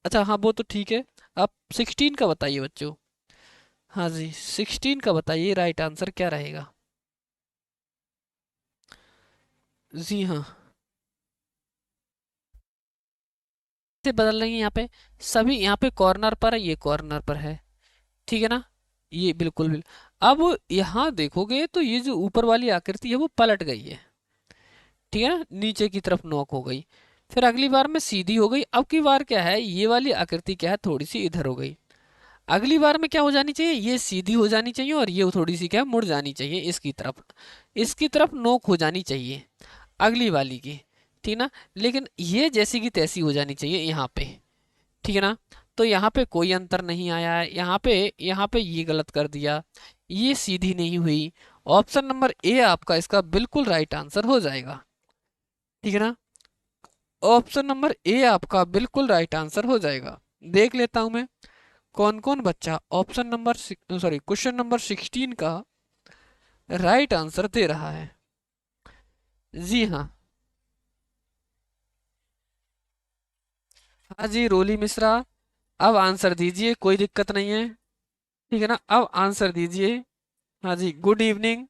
अच्छा हाँ, वो तो ठीक है। अब 16 का बताइए बच्चों। हाँ जी, 16 का बताइए राइट आंसर क्या रहेगा। जी हाँ, से बदल रही है यहाँ पे, सभी यहाँ पे कॉर्नर पर है, ये कॉर्नर पर है, ठीक है ना। ये बिल्कुल बिल्कुल, अब यहाँ देखोगे तो ये जो ऊपर वाली आकृति है वो पलट गई है, ठीक है ना, नीचे की तरफ नॉक हो गई। फिर अगली बार में सीधी हो गई, अब की बार क्या है ये वाली आकृति क्या है थोड़ी सी इधर हो गई। अगली बार में क्या हो जानी चाहिए, ये सीधी हो जानी चाहिए और ये थोड़ी सी क्या मुड़ जानी चाहिए इसकी तरफ नोक हो जानी चाहिए अगली वाली की, ठीक ना। लेकिन ये जैसी की तैसी हो जानी चाहिए यहाँ पे, ठीक है ना। तो यहाँ पे कोई अंतर नहीं आया है, यहाँ पे ये गलत कर दिया, ये सीधी नहीं हुई। ऑप्शन नंबर ए आपका इसका बिल्कुल राइट आंसर हो जाएगा, ठीक है ना। ऑप्शन नंबर ए आपका बिल्कुल राइट आंसर हो जाएगा। देख लेता हूं मैं कौन कौन बच्चा option number sorry question number 16 का राइट आंसर दे रहा है। जी हाँ, हाँ जी रोली मिश्रा, अब आंसर दीजिए, कोई दिक्कत नहीं है, ठीक है ना, अब आंसर दीजिए। हाँ जी, गुड इवनिंग।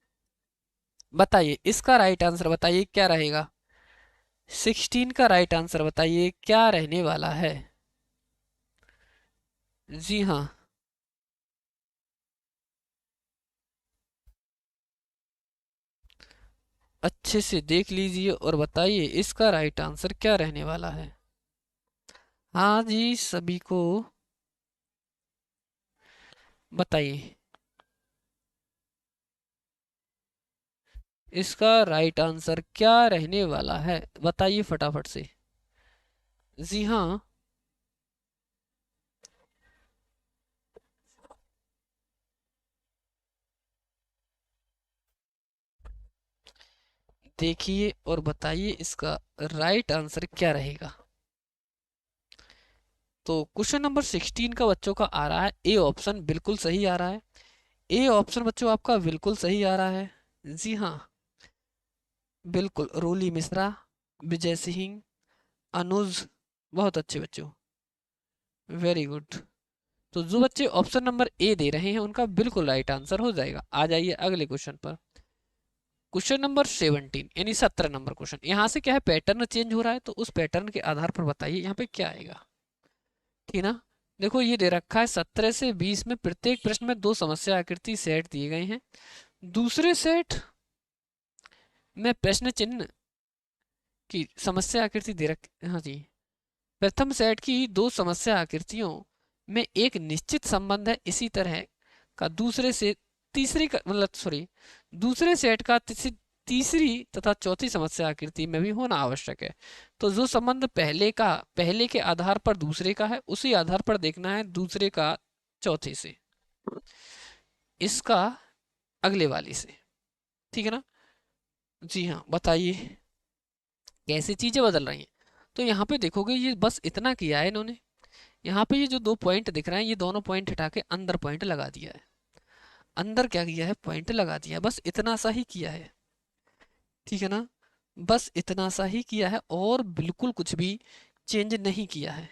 बताइए इसका राइट आंसर बताइए क्या रहेगा, 16 का राइट आंसर बताइए क्या रहने वाला है। जी हाँ, अच्छे से देख लीजिए और बताइए इसका राइट आंसर क्या रहने वाला है। हाँ जी, सभी को बताइए इसका राइट आंसर क्या रहने वाला है, बताइए फटाफट से। जी हाँ, देखिए और बताइए इसका राइट आंसर क्या रहेगा। तो क्वेश्चन नंबर 16 का बच्चों का आ रहा है ए ऑप्शन, बिल्कुल सही आ रहा है। ए ऑप्शन बच्चों आपका बिल्कुल सही आ रहा है। जी हाँ, बिल्कुल रोली मिश्रा, विजय सिंह, अनुज, बहुत अच्छे बच्चों, वेरी गुड। तो जो बच्चे ऑप्शन नंबर ए दे रहे हैं उनका बिल्कुल राइट आंसर हो जाएगा। आ जाइए अगले क्वेश्चन पर, क्वेश्चन नंबर 17 यानी 17 नंबर क्वेश्चन। यहाँ से क्या है, पैटर्न चेंज हो रहा है, तो उस पैटर्न के आधार पर बताइए यहाँ पे क्या आएगा, ठीक ना। देखो ये दे रखा है 17 से 20 में प्रत्येक प्रश्न में दो समस्या आकृति सेट दिए गए हैं, दूसरे सेट में प्रश्न चिन्ह की समस्या आकृति दे रख, हाँ जी, प्रथम सेट की दो समस्या आकृतियों में एक निश्चित संबंध है, इसी तरह का दूसरे से तीसरी का मतलब सॉरी दूसरे सेट का तीसरी तथा चौथी समस्या आकृति में भी होना आवश्यक है। तो जो संबंध पहले के आधार पर दूसरे का है, उसी आधार पर देखना है दूसरे का चौथे से, इसका अगले वाली से, ठीक है ना। जी हाँ, बताइए कैसे चीजें बदल रही हैं। तो यहाँ पे देखोगे ये बस इतना किया है इन्होंने, यहाँ पे ये जो दो पॉइंट दिख रहे हैं ये दोनों पॉइंट हटा के अंदर पॉइंट लगा दिया है, अंदर क्या किया है पॉइंट लगा दिया है, बस इतना सा ही किया है, ठीक है ना। बस इतना सा ही किया है और बिल्कुल कुछ भी चेंज नहीं किया है,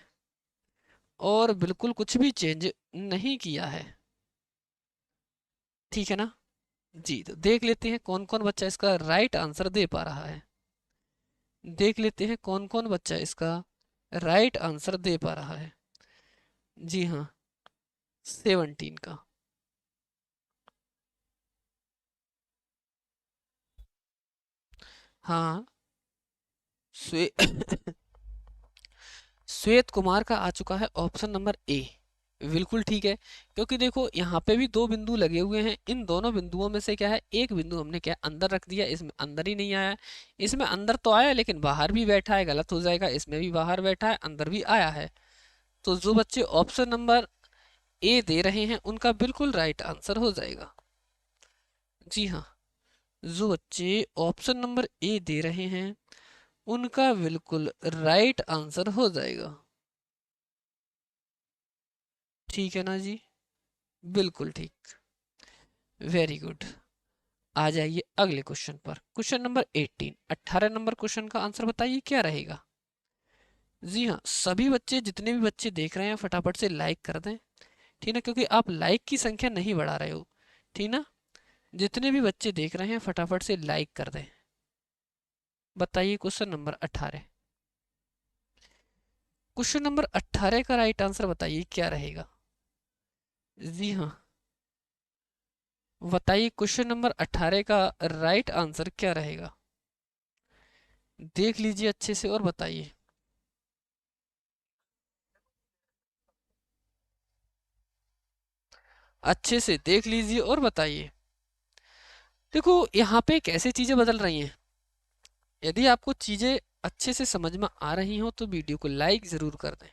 और बिल्कुल कुछ भी चेंज नहीं किया है, ठीक है ना। जी, तो देख लेते हैं कौन कौन बच्चा इसका राइट आंसर दे पा रहा है, देख लेते हैं कौन कौन बच्चा इसका राइट आंसर दे पा रहा है। जी हाँ, 17 का। हाँ, स्वे श्वेत कुमार का आ चुका है ऑप्शन नंबर ए, बिल्कुल ठीक है। क्योंकि देखो यहाँ पे भी दो बिंदु लगे हुए हैं, इन दोनों बिंदुओं में से क्या है एक बिंदु हमने क्या अंदर रख दिया, इसमें अंदर ही नहीं आया, इसमें अंदर तो आया लेकिन बाहर भी बैठा है, गलत हो जाएगा, इसमें भी बाहर बैठा है अंदर भी आया है। तो जो बच्चे ऑप्शन नंबर ए दे रहे हैं उनका बिल्कुल राइट आंसर हो जाएगा। जी हाँ, जो बच्चे ऑप्शन नंबर ए दे रहे हैं उनका बिल्कुल राइट आंसर हो जाएगा, ठीक है ना जी, बिल्कुल ठीक, वेरी गुड। आ जाइए अगले क्वेश्चन पर, क्वेश्चन नंबर 18, 18 नंबर क्वेश्चन का आंसर बताइए क्या रहेगा। जी हाँ, सभी बच्चे जितने भी बच्चे देख रहे हैं फटाफट से लाइक कर दें, ठीक ना, क्योंकि आप लाइक की संख्या नहीं बढ़ा रहे हो, ठीक ना। जितने भी बच्चे देख रहे हैं फटाफट से लाइक कर दें। बताइए क्वेश्चन नंबर 18, क्वेश्चन नंबर 18 का राइट आंसर बताइए क्या रहेगा। जी हाँ, बताइए क्वेश्चन नंबर 18 का राइट आंसर क्या रहेगा, देख लीजिए अच्छे से और बताइए। अच्छे से देख लीजिए और बताइए। देखो यहाँ पे कैसे चीजें बदल रही हैं। यदि आपको चीजें अच्छे से समझ में आ रही हो तो वीडियो को लाइक जरूर कर दें।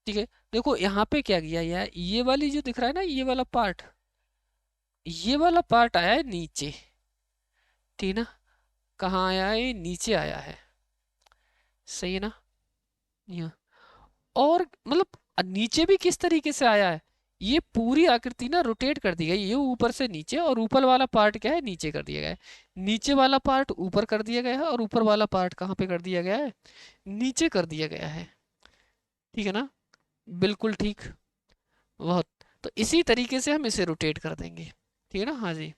ठीक है, देखो यहाँ पे क्या किया गया है, ये वाली जो दिख रहा है ना, ये वाला पार्ट, ये वाला पार्ट आया है नीचे। ठीक है ना, कहाँ आया है, नीचे आया है। सही है ना, यहाँ। और मतलब नीचे भी किस तरीके से आया है, ये पूरी आकृति ना रोटेट कर दी गई, ये ऊपर से नीचे, और ऊपर वाला पार्ट क्या है, नीचे कर दिया गया है। नीचे वाला पार्ट ऊपर कर दिया गया है, और ऊपर वाला पार्ट कहाँ पे कर दिया गया है, नीचे कर दिया गया है। ठीक है ना, बिल्कुल ठीक। बहुत, तो इसी तरीके से हम इसे रोटेट कर देंगे। ठीक है ना, हाँ जी,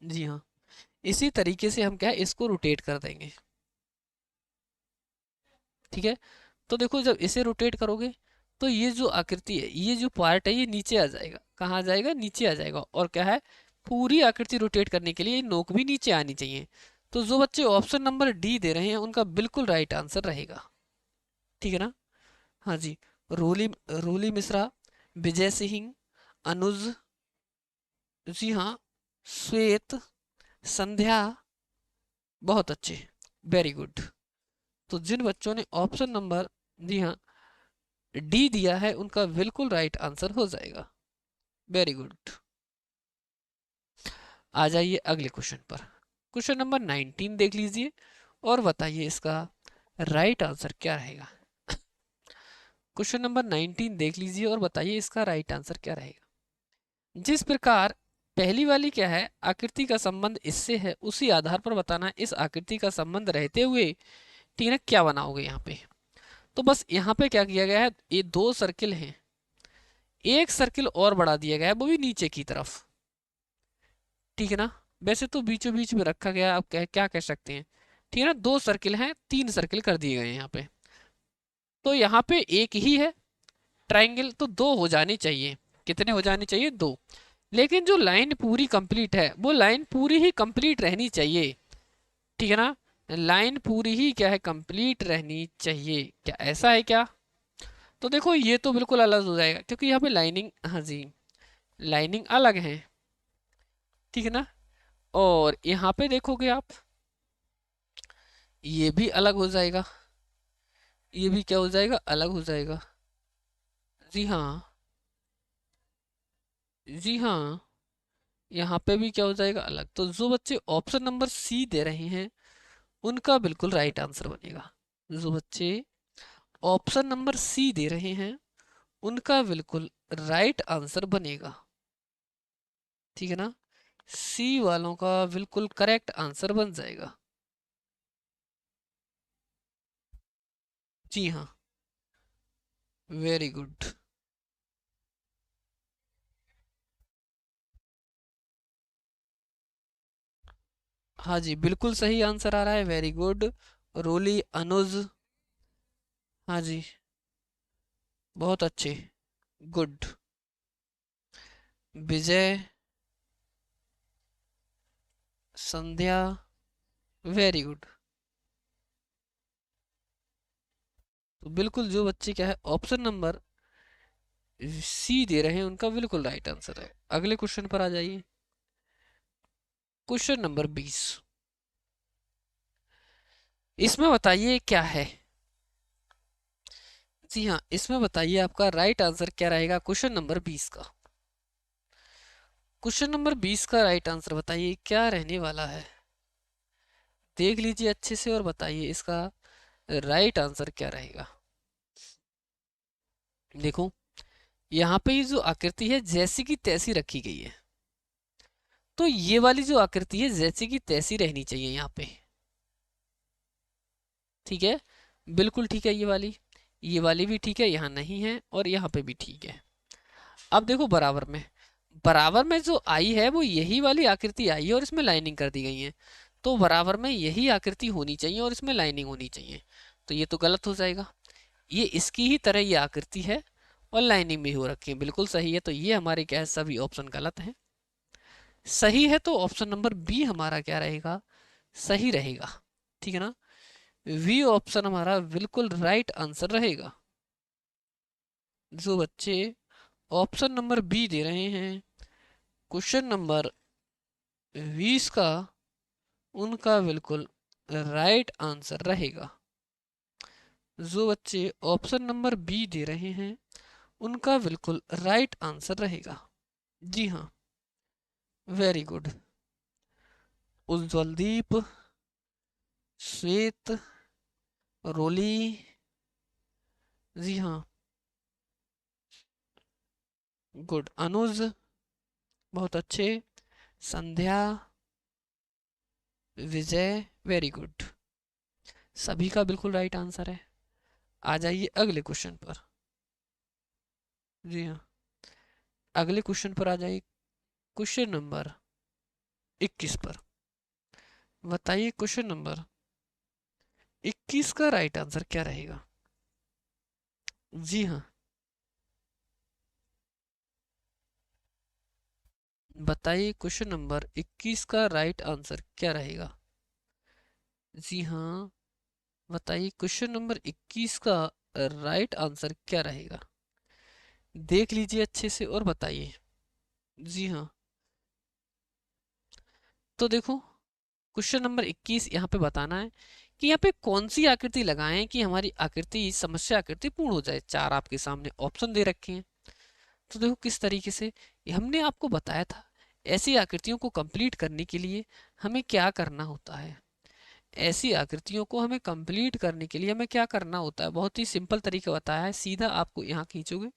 जी हाँ, इसी तरीके से हम क्या है, इसको रोटेट कर देंगे। ठीक है, तो देखो जब इसे रोटेट करोगे तो ये जो आकृति है, ये जो पार्ट है, ये नीचे आ जाएगा। कहाँ आ जाएगा, नीचे आ जाएगा। और क्या है, पूरी आकृति रोटेट करने के लिए ये नोक भी नीचे आनी चाहिए। तो जो बच्चे ऑप्शन नंबर डी दे रहे हैं उनका बिल्कुल राइट आंसर रहेगा। ठीक है ना, हाँ जी। रोली रोली मिश्रा, विजय सिंह, अनुज, जी हाँ, श्वेत, संध्या, बहुत अच्छे, वेरी गुड। तो जिन बच्चों ने ऑप्शन नंबर, जी हाँ, डी दिया है उनका बिल्कुल राइट आंसर हो जाएगा। Very good. आ जाइए अगले क्वेश्चन पर। क्वेश्चन नंबर 19 देख लीजिए और बताइए इसका राइट आंसर क्या रहेगा। क्वेश्चन नंबर 19 देख लीजिए और बताइए इसका राइट आंसर क्या रहेगा। जिस प्रकार पहली वाली क्या है, आकृति का संबंध इससे है, उसी आधार पर बताना इस आकृति का संबंध रहते हुए। ठीक है ना, क्या बनाओगे यहाँ पे। तो बस यहाँ पे क्या किया गया है, ये दो सर्किल हैं, एक सर्किल और बढ़ा दिया गया है, वो भी नीचे की तरफ। ठीक है ना, वैसे तो बीचों बीच में रखा गया, आप क्या कह सकते हैं। ठीक है ना, दो सर्किल हैं, तीन सर्किल कर दिए गए हैं यहाँ पे। तो यहाँ पे एक ही है ट्राइंगल, तो दो हो जाने चाहिए। कितने हो जाने चाहिए, दो। लेकिन जो लाइन पूरी कंप्लीट है, वो लाइन पूरी ही कंप्लीट रहनी चाहिए। ठीक है ना, लाइन पूरी ही क्या है, कंप्लीट रहनी चाहिए। क्या ऐसा है क्या। तो देखो ये तो बिल्कुल अलग हो जाएगा, क्योंकि यहाँ पे लाइनिंग, हाँ जी, लाइनिंग अलग है। ठीक है ना, और यहाँ पे देखोगे आप, ये भी अलग हो जाएगा, ये भी क्या हो जाएगा, अलग हो जाएगा। जी हाँ, जी हाँ, यहाँ पे भी क्या हो जाएगा, अलग। तो जो बच्चे ऑप्शन नंबर सी दे रहे हैं उनका बिल्कुल राइट आंसर बनेगा। जो बच्चे ऑप्शन नंबर सी दे रहे हैं उनका बिल्कुल राइट आंसर बनेगा। ठीक है ना, सी वालों का बिल्कुल करेक्ट आंसर बन जाएगा। जी हाँ, वेरी गुड। हाँ जी, बिल्कुल सही आंसर आ रहा है, वेरी गुड। रोली, अनुज, हाँ जी, बहुत अच्छे, गुड। विजय, संध्या, वेरी गुड। तो बिल्कुल जो बच्चे क्या है, ऑप्शन नंबर सी दे रहे हैं उनका बिल्कुल राइट आंसर है। अगले क्वेश्चन पर आ जाइए। क्वेश्चन नंबर 20, इसमें बताइए क्या है। जी हाँ, इसमें बताइए आपका राइट आंसर क्या रहेगा क्वेश्चन नंबर 20 का। क्वेश्चन नंबर 20 का राइट आंसर बताइए क्या रहने वाला है। देख लीजिए अच्छे से और बताइए इसका राइट आंसर क्या रहेगा। देखो यहाँ पे ये जो आकृति है जैसी की तैसी रखी गई है, तो ये वाली जो आकृति है जैसी की तैसी रहनी चाहिए यहाँ पे। ठीक है, बिल्कुल ठीक है, ये वाली भी ठीक है, यहाँ नहीं है, और यहाँ पे भी ठीक है। अब देखो बराबर में, बराबर में जो आई है वो यही वाली आकृति आई है और इसमें लाइनिंग कर दी गई है। तो बराबर में यही आकृति होनी चाहिए और इसमें लाइनिंग होनी चाहिए। तो ये तो गलत हो जाएगा, ये इसकी ही तरह ये आकृति है और लाइनिंग भी हो रखी है, बिल्कुल सही है। तो ये हमारे क्या है, सभी ऑप्शन गलत हैं। सही है तो ऑप्शन नंबर बी हमारा क्या रहेगा, सही रहेगा। ठीक है ना, वी ऑप्शन हमारा बिल्कुल राइट आंसर रहेगा। जो बच्चे ऑप्शन नंबर बी दे रहे हैं। क्वेश्चन नंबर 20 का उनका बिल्कुल राइट आंसर रहेगा। जो बच्चे ऑप्शन नंबर बी दे रहे हैं उनका बिल्कुल राइट आंसर रहेगा। जी हाँ, वेरी गुड। उज्ज्वलदीप, श्वेत, रोली, जी हाँ, गुड। अनुज, बहुत अच्छे। संध्या, विजय, वेरी गुड। सभी का बिल्कुल राइट आंसर है। आ जाइए अगले क्वेश्चन पर। जी हाँ, अगले क्वेश्चन पर आ जाइए। क्वेश्चन नंबर 21 पर। बताइए क्वेश्चन नंबर 21 का राइट आंसर क्या रहेगा। जी हाँ, बताइए क्वेश्चन नंबर 21 का राइट आंसर क्या रहेगा। जी हाँ, बताइए क्वेश्चन नंबर 21 का राइट आंसर क्या रहेगा। देख लीजिए अच्छे से और बताइए। जी हाँ, तो देखो क्वेश्चन नंबर 21 यहाँ पे बताना है कि यहाँ पे कौन सी आकृति लगाएं कि हमारी आकृति समस्या आकृति पूर्ण हो जाए। चार आपके सामने ऑप्शन दे रखे हैं। तो देखो किस तरीके से हमने आपको बताया था। ऐसी आकृतियों को कंप्लीट करने के लिए हमें क्या करना होता है। ऐसी आकृतियों को हमें कंप्लीट करने के लिए हमें क्या करना होता है। बहुत ही सिंपल तरीका बताया है। सीधा आपको यहाँ खींचोगे,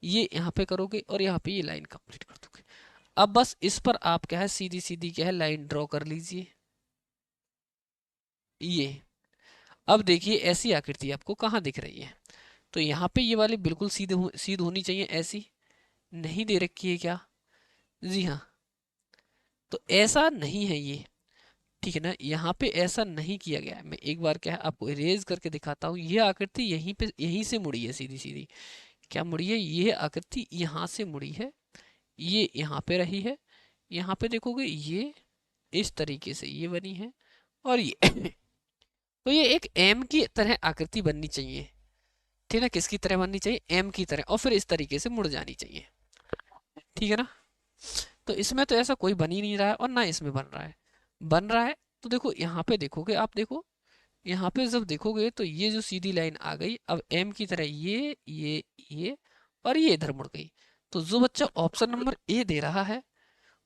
ये यहाँ पे करोगे और यहाँ पे ये लाइन कंप्लीट कर दोगे। अब बस इस पर आप क्या है सीधी सीधी क्या है लाइन ड्रॉ कर लीजिए। ये अब देखिए ऐसी आकृति आपको कहाँ दिख रही है। तो यहाँ पे ये वाली बिल्कुल सीध होनी चाहिए। ऐसी नहीं दे रखी है क्या। जी हाँ, तो ऐसा नहीं है ये। ठीक है ना, यहाँ पे ऐसा नहीं किया गया है। मैं एक बार क्या है आपको इरेज करके दिखाता हूँ। ये आकृति यहीं पे यहीं से मुड़ी है सीधी सीधी। क्या मुड़ी है, ये आकृति यहाँ से मुड़ी है, ये यहाँ पे रही है। यहाँ पे देखोगे ये इस तरीके से ये बनी है और ये तो ये एक एम की तरह आकृति बननी चाहिए। ठीक है ना, किसकी तरह बननी चाहिए, एम की तरह, और फिर इस तरीके से मुड़ जानी चाहिए। ठीक है ना, तो इसमें तो ऐसा कोई बन ही नहीं रहा है और ना इसमें बन रहा है। बन रहा है तो देखो यहाँ पे देखोगे आप, देखो यहाँ पे जब देखोगे तो ये जो सीधी लाइन आ गई अब एम की तरह ये और ये इधर मुड़ गई। तो जो बच्चा ऑप्शन नंबर ए दे रहा है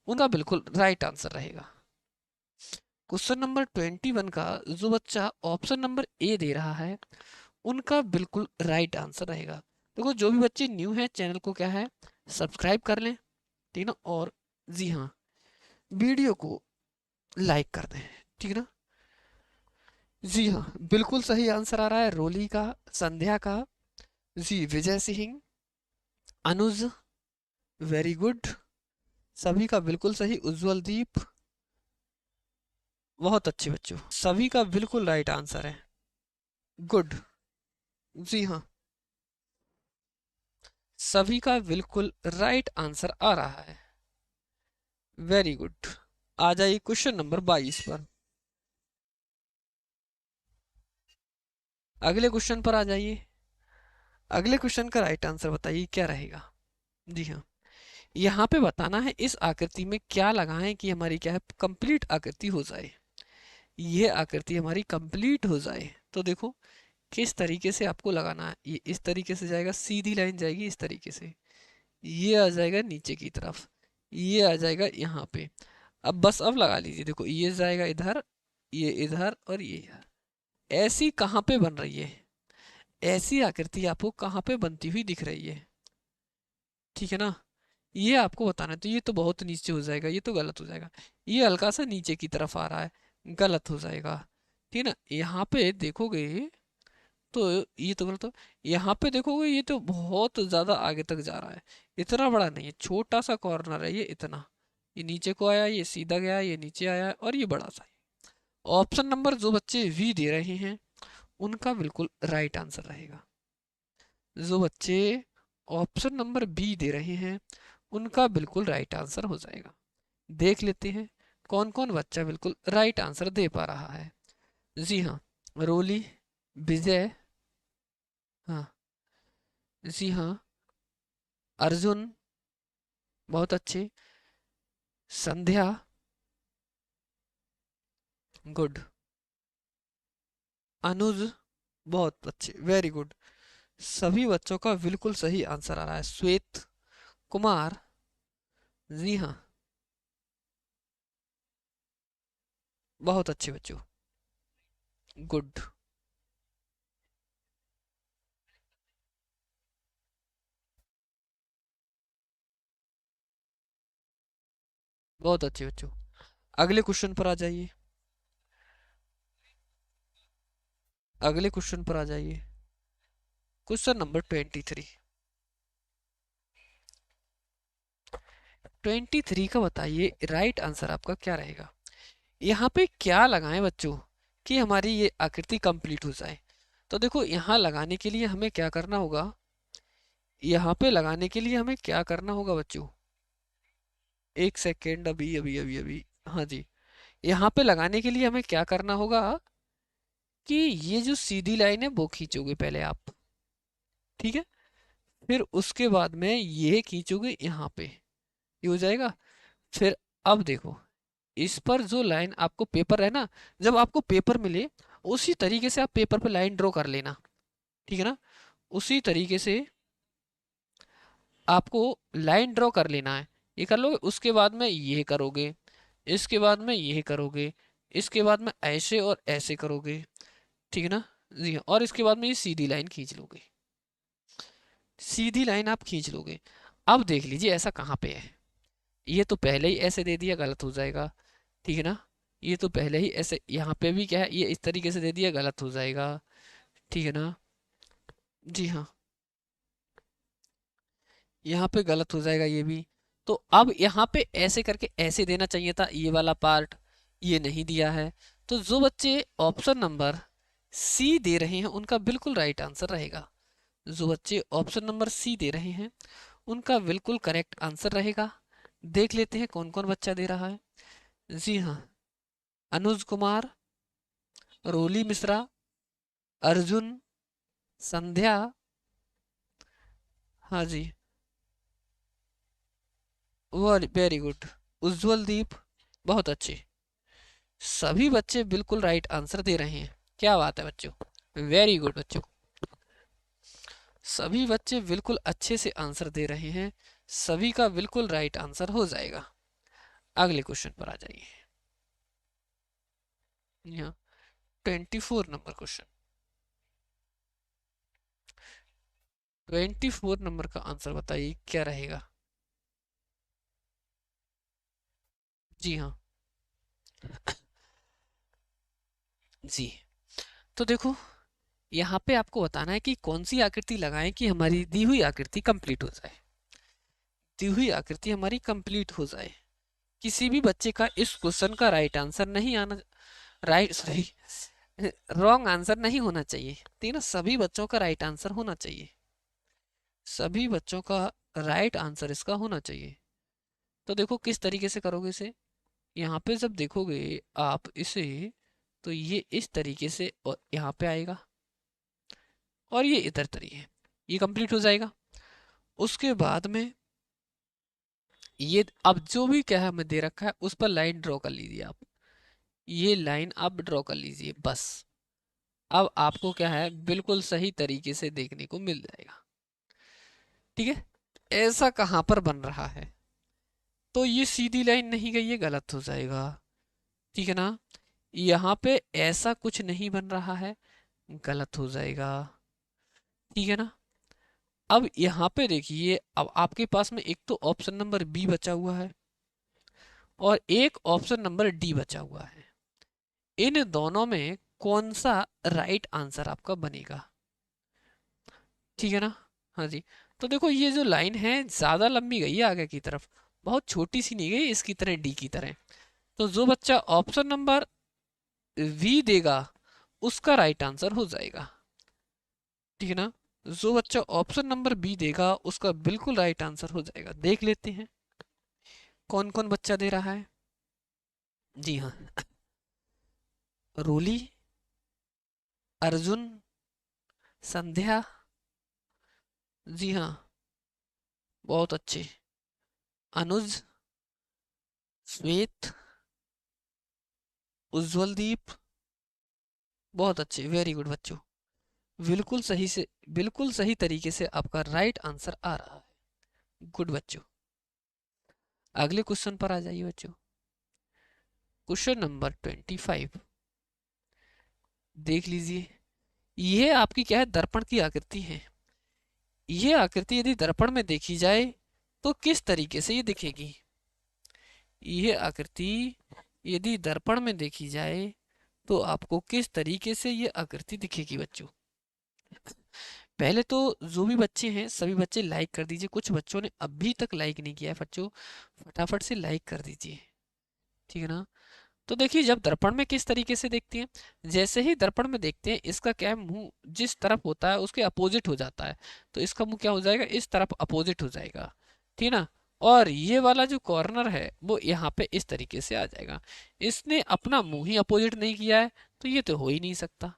उनका बिल्कुल राइट आंसर रहेगा। क्वेश्चन नंबर 21 का जो बच्चा ऑप्शन नंबर ए दे रहा है उनका बिल्कुल राइट आंसर रहेगा। देखो जो भी बच्चे न्यू हैं चैनल को क्या है सब्सक्राइब कर लें। ठीक ना, और जी हाँ वीडियो को लाइक कर दें। ठीक है ना, जी हाँ बिल्कुल सही आंसर आ रहा है रोली का, संध्या का, जी विजय सिंह, अनुज, वेरी गुड। सभी का बिल्कुल सही, उज्जवल दीप, बहुत अच्छे बच्चों, सभी का बिल्कुल राइट आंसर है। गुड, जी हाँ, सभी का बिल्कुल राइट आंसर आ रहा है। Very good. आ जाइए क्वेश्चन नंबर 22 पर। अगले क्वेश्चन पर आ जाइए। अगले क्वेश्चन का राइट आंसर बताइए क्या रहेगा। जी हाँ, यहाँ पे बताना है इस आकृति में क्या लगाएं कि हमारी क्या है कंप्लीट आकृति हो जाए। ये आकृति हमारी कंप्लीट हो जाए तो देखो किस तरीके से आपको लगाना है। ये इस तरीके से जाएगा, सीधी लाइन जाएगी इस तरीके से, ये आ जाएगा नीचे की तरफ, ये आ जाएगा यहाँ पे। अब बस अब लगा लीजिए, देखो ये जाएगा इधर, ये इधर और ये इधर। ऐसी कहाँ पे बन रही है, ऐसी आकृति आपको कहाँ पे बनती हुई दिख रही है। ठीक है ना, ये आपको बताना है। तो ये तो बहुत नीचे हो जाएगा, ये तो गलत हो जाएगा। ये हल्का सा नीचे की तरफ आ रहा है, गलत हो जाएगा। ठीक है ना, यहाँ पे देखोगे तो ये तो गलत हो। यहाँ पे देखोगे ये तो बहुत ज्यादा आगे तक जा रहा है, इतना बड़ा नहीं है, छोटा सा कॉर्नर है ये इतना। ये नीचे को आया, ये सीधा गया, ये नीचे आया और ये बड़ा सा है। ऑप्शन नंबर जो बच्चे वी दे रहे हैं उनका बिल्कुल राइट आंसर रहेगा। जो बच्चे ऑप्शन नंबर बी दे रहे हैं उनका बिल्कुल राइट आंसर हो जाएगा। देख लेते हैं कौन कौन बच्चा बिल्कुल राइट आंसर दे पा रहा है। जी हाँ, रोली, विजय, हाँ, जी हाँ, अर्जुन, बहुत अच्छे। संध्या, गुड। अनुज, बहुत अच्छे, वेरी गुड। सभी बच्चों का बिल्कुल सही आंसर आ रहा है। श्वेत कुमार, जी हाँ, बहुत अच्छे बच्चों, गुड। बहुत अच्छे बच्चों। अगले क्वेश्चन पर आ जाइए। अगले क्वेश्चन पर आ जाइए। Question number 23। 23 का बताइए राइट आंसर आपका क्या रहेगा। यहाँ पे क्या लगाएं बच्चों कि हमारी ये आकृति कंप्लीट हो जाए। तो देखो यहाँ लगाने के लिए हमें क्या करना होगा। यहाँ पे लगाने के लिए हमें क्या करना होगा बच्चों। एक सेकेंड, अभी अभी अभी अभी, हाँ जी। यहाँ पे लगाने के लिए हमें क्या करना होगा कि ये जो सीधी लाइन है वो खींचोगे पहले आप, ठीक है। फिर उसके बाद में ये खींचोगे यहाँ पे, ये हो जाएगा। फिर अब देखो, इस पर जो लाइन आपको पेपर है ना, जब आपको पेपर मिले उसी तरीके से आप पेपर पे लाइन ड्रॉ कर लेना, ठीक है ना। उसी तरीके से आपको लाइन ड्रॉ कर लेना है। ये कर लोगे, उसके बाद में ये करोगे, इसके बाद में ये करोगे, इसके बाद में ऐसे और ऐसे करोगे, ठीक है ना। जी हाँ, और इसके बाद में ये सीधी लाइन खींच लोगे। सीधी लाइन आप खींच लोगे। अब देख लीजिए ऐसा कहाँ पे है। ये तो पहले ही ऐसे दे दिया, गलत हो जाएगा, ठीक है ना। ये तो पहले ही ऐसे, यहाँ पे भी क्या है, ये इस तरीके से दे दिया, गलत हो जाएगा, ठीक है ना। जी हाँ, यहाँ पे गलत हो जाएगा ये भी। तो अब यहाँ पे ऐसे करके ऐसे देना चाहिए था ये वाला पार्ट, ये नहीं दिया है। तो जो बच्चे ऑप्शन नंबर सी दे रहे हैं उनका बिल्कुल राइट आंसर रहेगा। जो बच्चे ऑप्शन नंबर सी दे रहे हैं उनका बिल्कुल करेक्ट आंसर रहेगा। देख लेते हैं कौन कौन बच्चा दे रहा है। जी हाँ, अनुज कुमार, रोली मिश्रा, अर्जुन, संध्या, हाँ जी, वेरी गुड, उज्जवल दीप, बहुत अच्छे। सभी बच्चे बिल्कुल राइट आंसर दे रहे हैं। क्या बात है बच्चों, वेरी गुड बच्चों। सभी बच्चे बिल्कुल अच्छे से आंसर दे रहे हैं। सभी का बिल्कुल राइट आंसर हो जाएगा। अगले क्वेश्चन पर आ जाइए। यहाँ 24 नंबर क्वेश्चन। 24 नंबर का आंसर बताइए क्या रहेगा। जी हाँ, जी। तो देखो, यहाँ पे आपको बताना है कि कौन सी आकृति लगाएं कि हमारी दी हुई आकृति कंप्लीट हो जाए। दी हुई आकृति हमारी कंप्लीट हो जाए। किसी भी बच्चे का इस क्वेश्चन का राइट आंसर नहीं आना, राइट सॉरी, रॉन्ग आंसर नहीं होना चाहिए, ठीक है ना। सभी बच्चों का राइट आंसर होना चाहिए। सभी बच्चों का राइट आंसर इसका होना चाहिए। तो देखो किस तरीके से करोगे इसे। यहाँ पे जब देखोगे आप इसे, तो ये इस तरीके से और यहाँ पे आएगा, और ये इधर तरीके, ये कंप्लीट हो जाएगा। उसके बाद में ये अब जो भी क्या है हमें दे रखा है उस पर लाइन ड्रॉ कर लीजिए आप। ये लाइन आप ड्रॉ कर लीजिए बस। अब आपको क्या है बिल्कुल सही तरीके से देखने को मिल जाएगा, ठीक है। ऐसा कहाँ पर बन रहा है, तो ये सीधी लाइन नहीं गई, ये गलत हो जाएगा, ठीक है ना। यहाँ पे ऐसा कुछ नहीं बन रहा है, गलत हो जाएगा, ठीक है ना। अब यहाँ पे देखिए, अब आपके पास में एक तो ऑप्शन नंबर बी बचा हुआ है और एक ऑप्शन नंबर डी बचा हुआ है। इन दोनों में कौन सा राइट आंसर आपका बनेगा, ठीक है ना। हाँ जी। तो देखो ये जो लाइन है ज्यादा लंबी गई है आगे की तरफ, बहुत छोटी सी नहीं गई इसकी तरह, डी की तरह। तो जो बच्चा ऑप्शन नंबर वी देगा उसका राइट आंसर हो जाएगा, ठीक है ना। जो बच्चा ऑप्शन नंबर बी देगा उसका बिल्कुल राइट आंसर हो जाएगा। देख लेते हैं कौन कौन बच्चा दे रहा है। जी हाँ, रोली, अर्जुन, संध्या, जी हाँ, बहुत अच्छे। अनुज, श्वेत, उज्जवलदीप, बहुत अच्छे, वेरी गुड बच्चों। बिल्कुल सही से, बिल्कुल सही तरीके से आपका राइट आंसर आ रहा है। गुड बच्चों। अगले क्वेश्चन पर आ जाइए बच्चों। क्वेश्चन नंबर 25 देख लीजिए। यह आपकी क्या है, दर्पण की आकृति है। यह आकृति यदि दर्पण में देखी जाए तो किस तरीके से ये दिखेगी। यह आकृति यदि दर्पण में देखी जाए तो आपको किस तरीके से ये आकृति दिखेगी बच्चों। पहले तो जो भी बच्चे हैं सभी बच्चे लाइक कर दीजिए। कुछ बच्चों ने अभी तक लाइक नहीं किया है बच्चों, फटाफट से लाइक कर दीजिए, ठीक है ना। तो देखिए जब दर्पण में किस तरीके से देखते हैं, जैसे ही दर्पण में देखते हैं इसका क्या है, मुंह जिस तरफ होता है उसके अपोजिट हो जाता है। तो इसका मुंह क्या हो जाएगा, इस तरफ अपोजिट हो जाएगा, ठीक है ना। और ये वाला जो कॉर्नर है वो यहाँ पे इस तरीके से आ जाएगा। इसने अपना मुंह ही अपोजिट नहीं किया है तो ये तो हो ही नहीं सकता।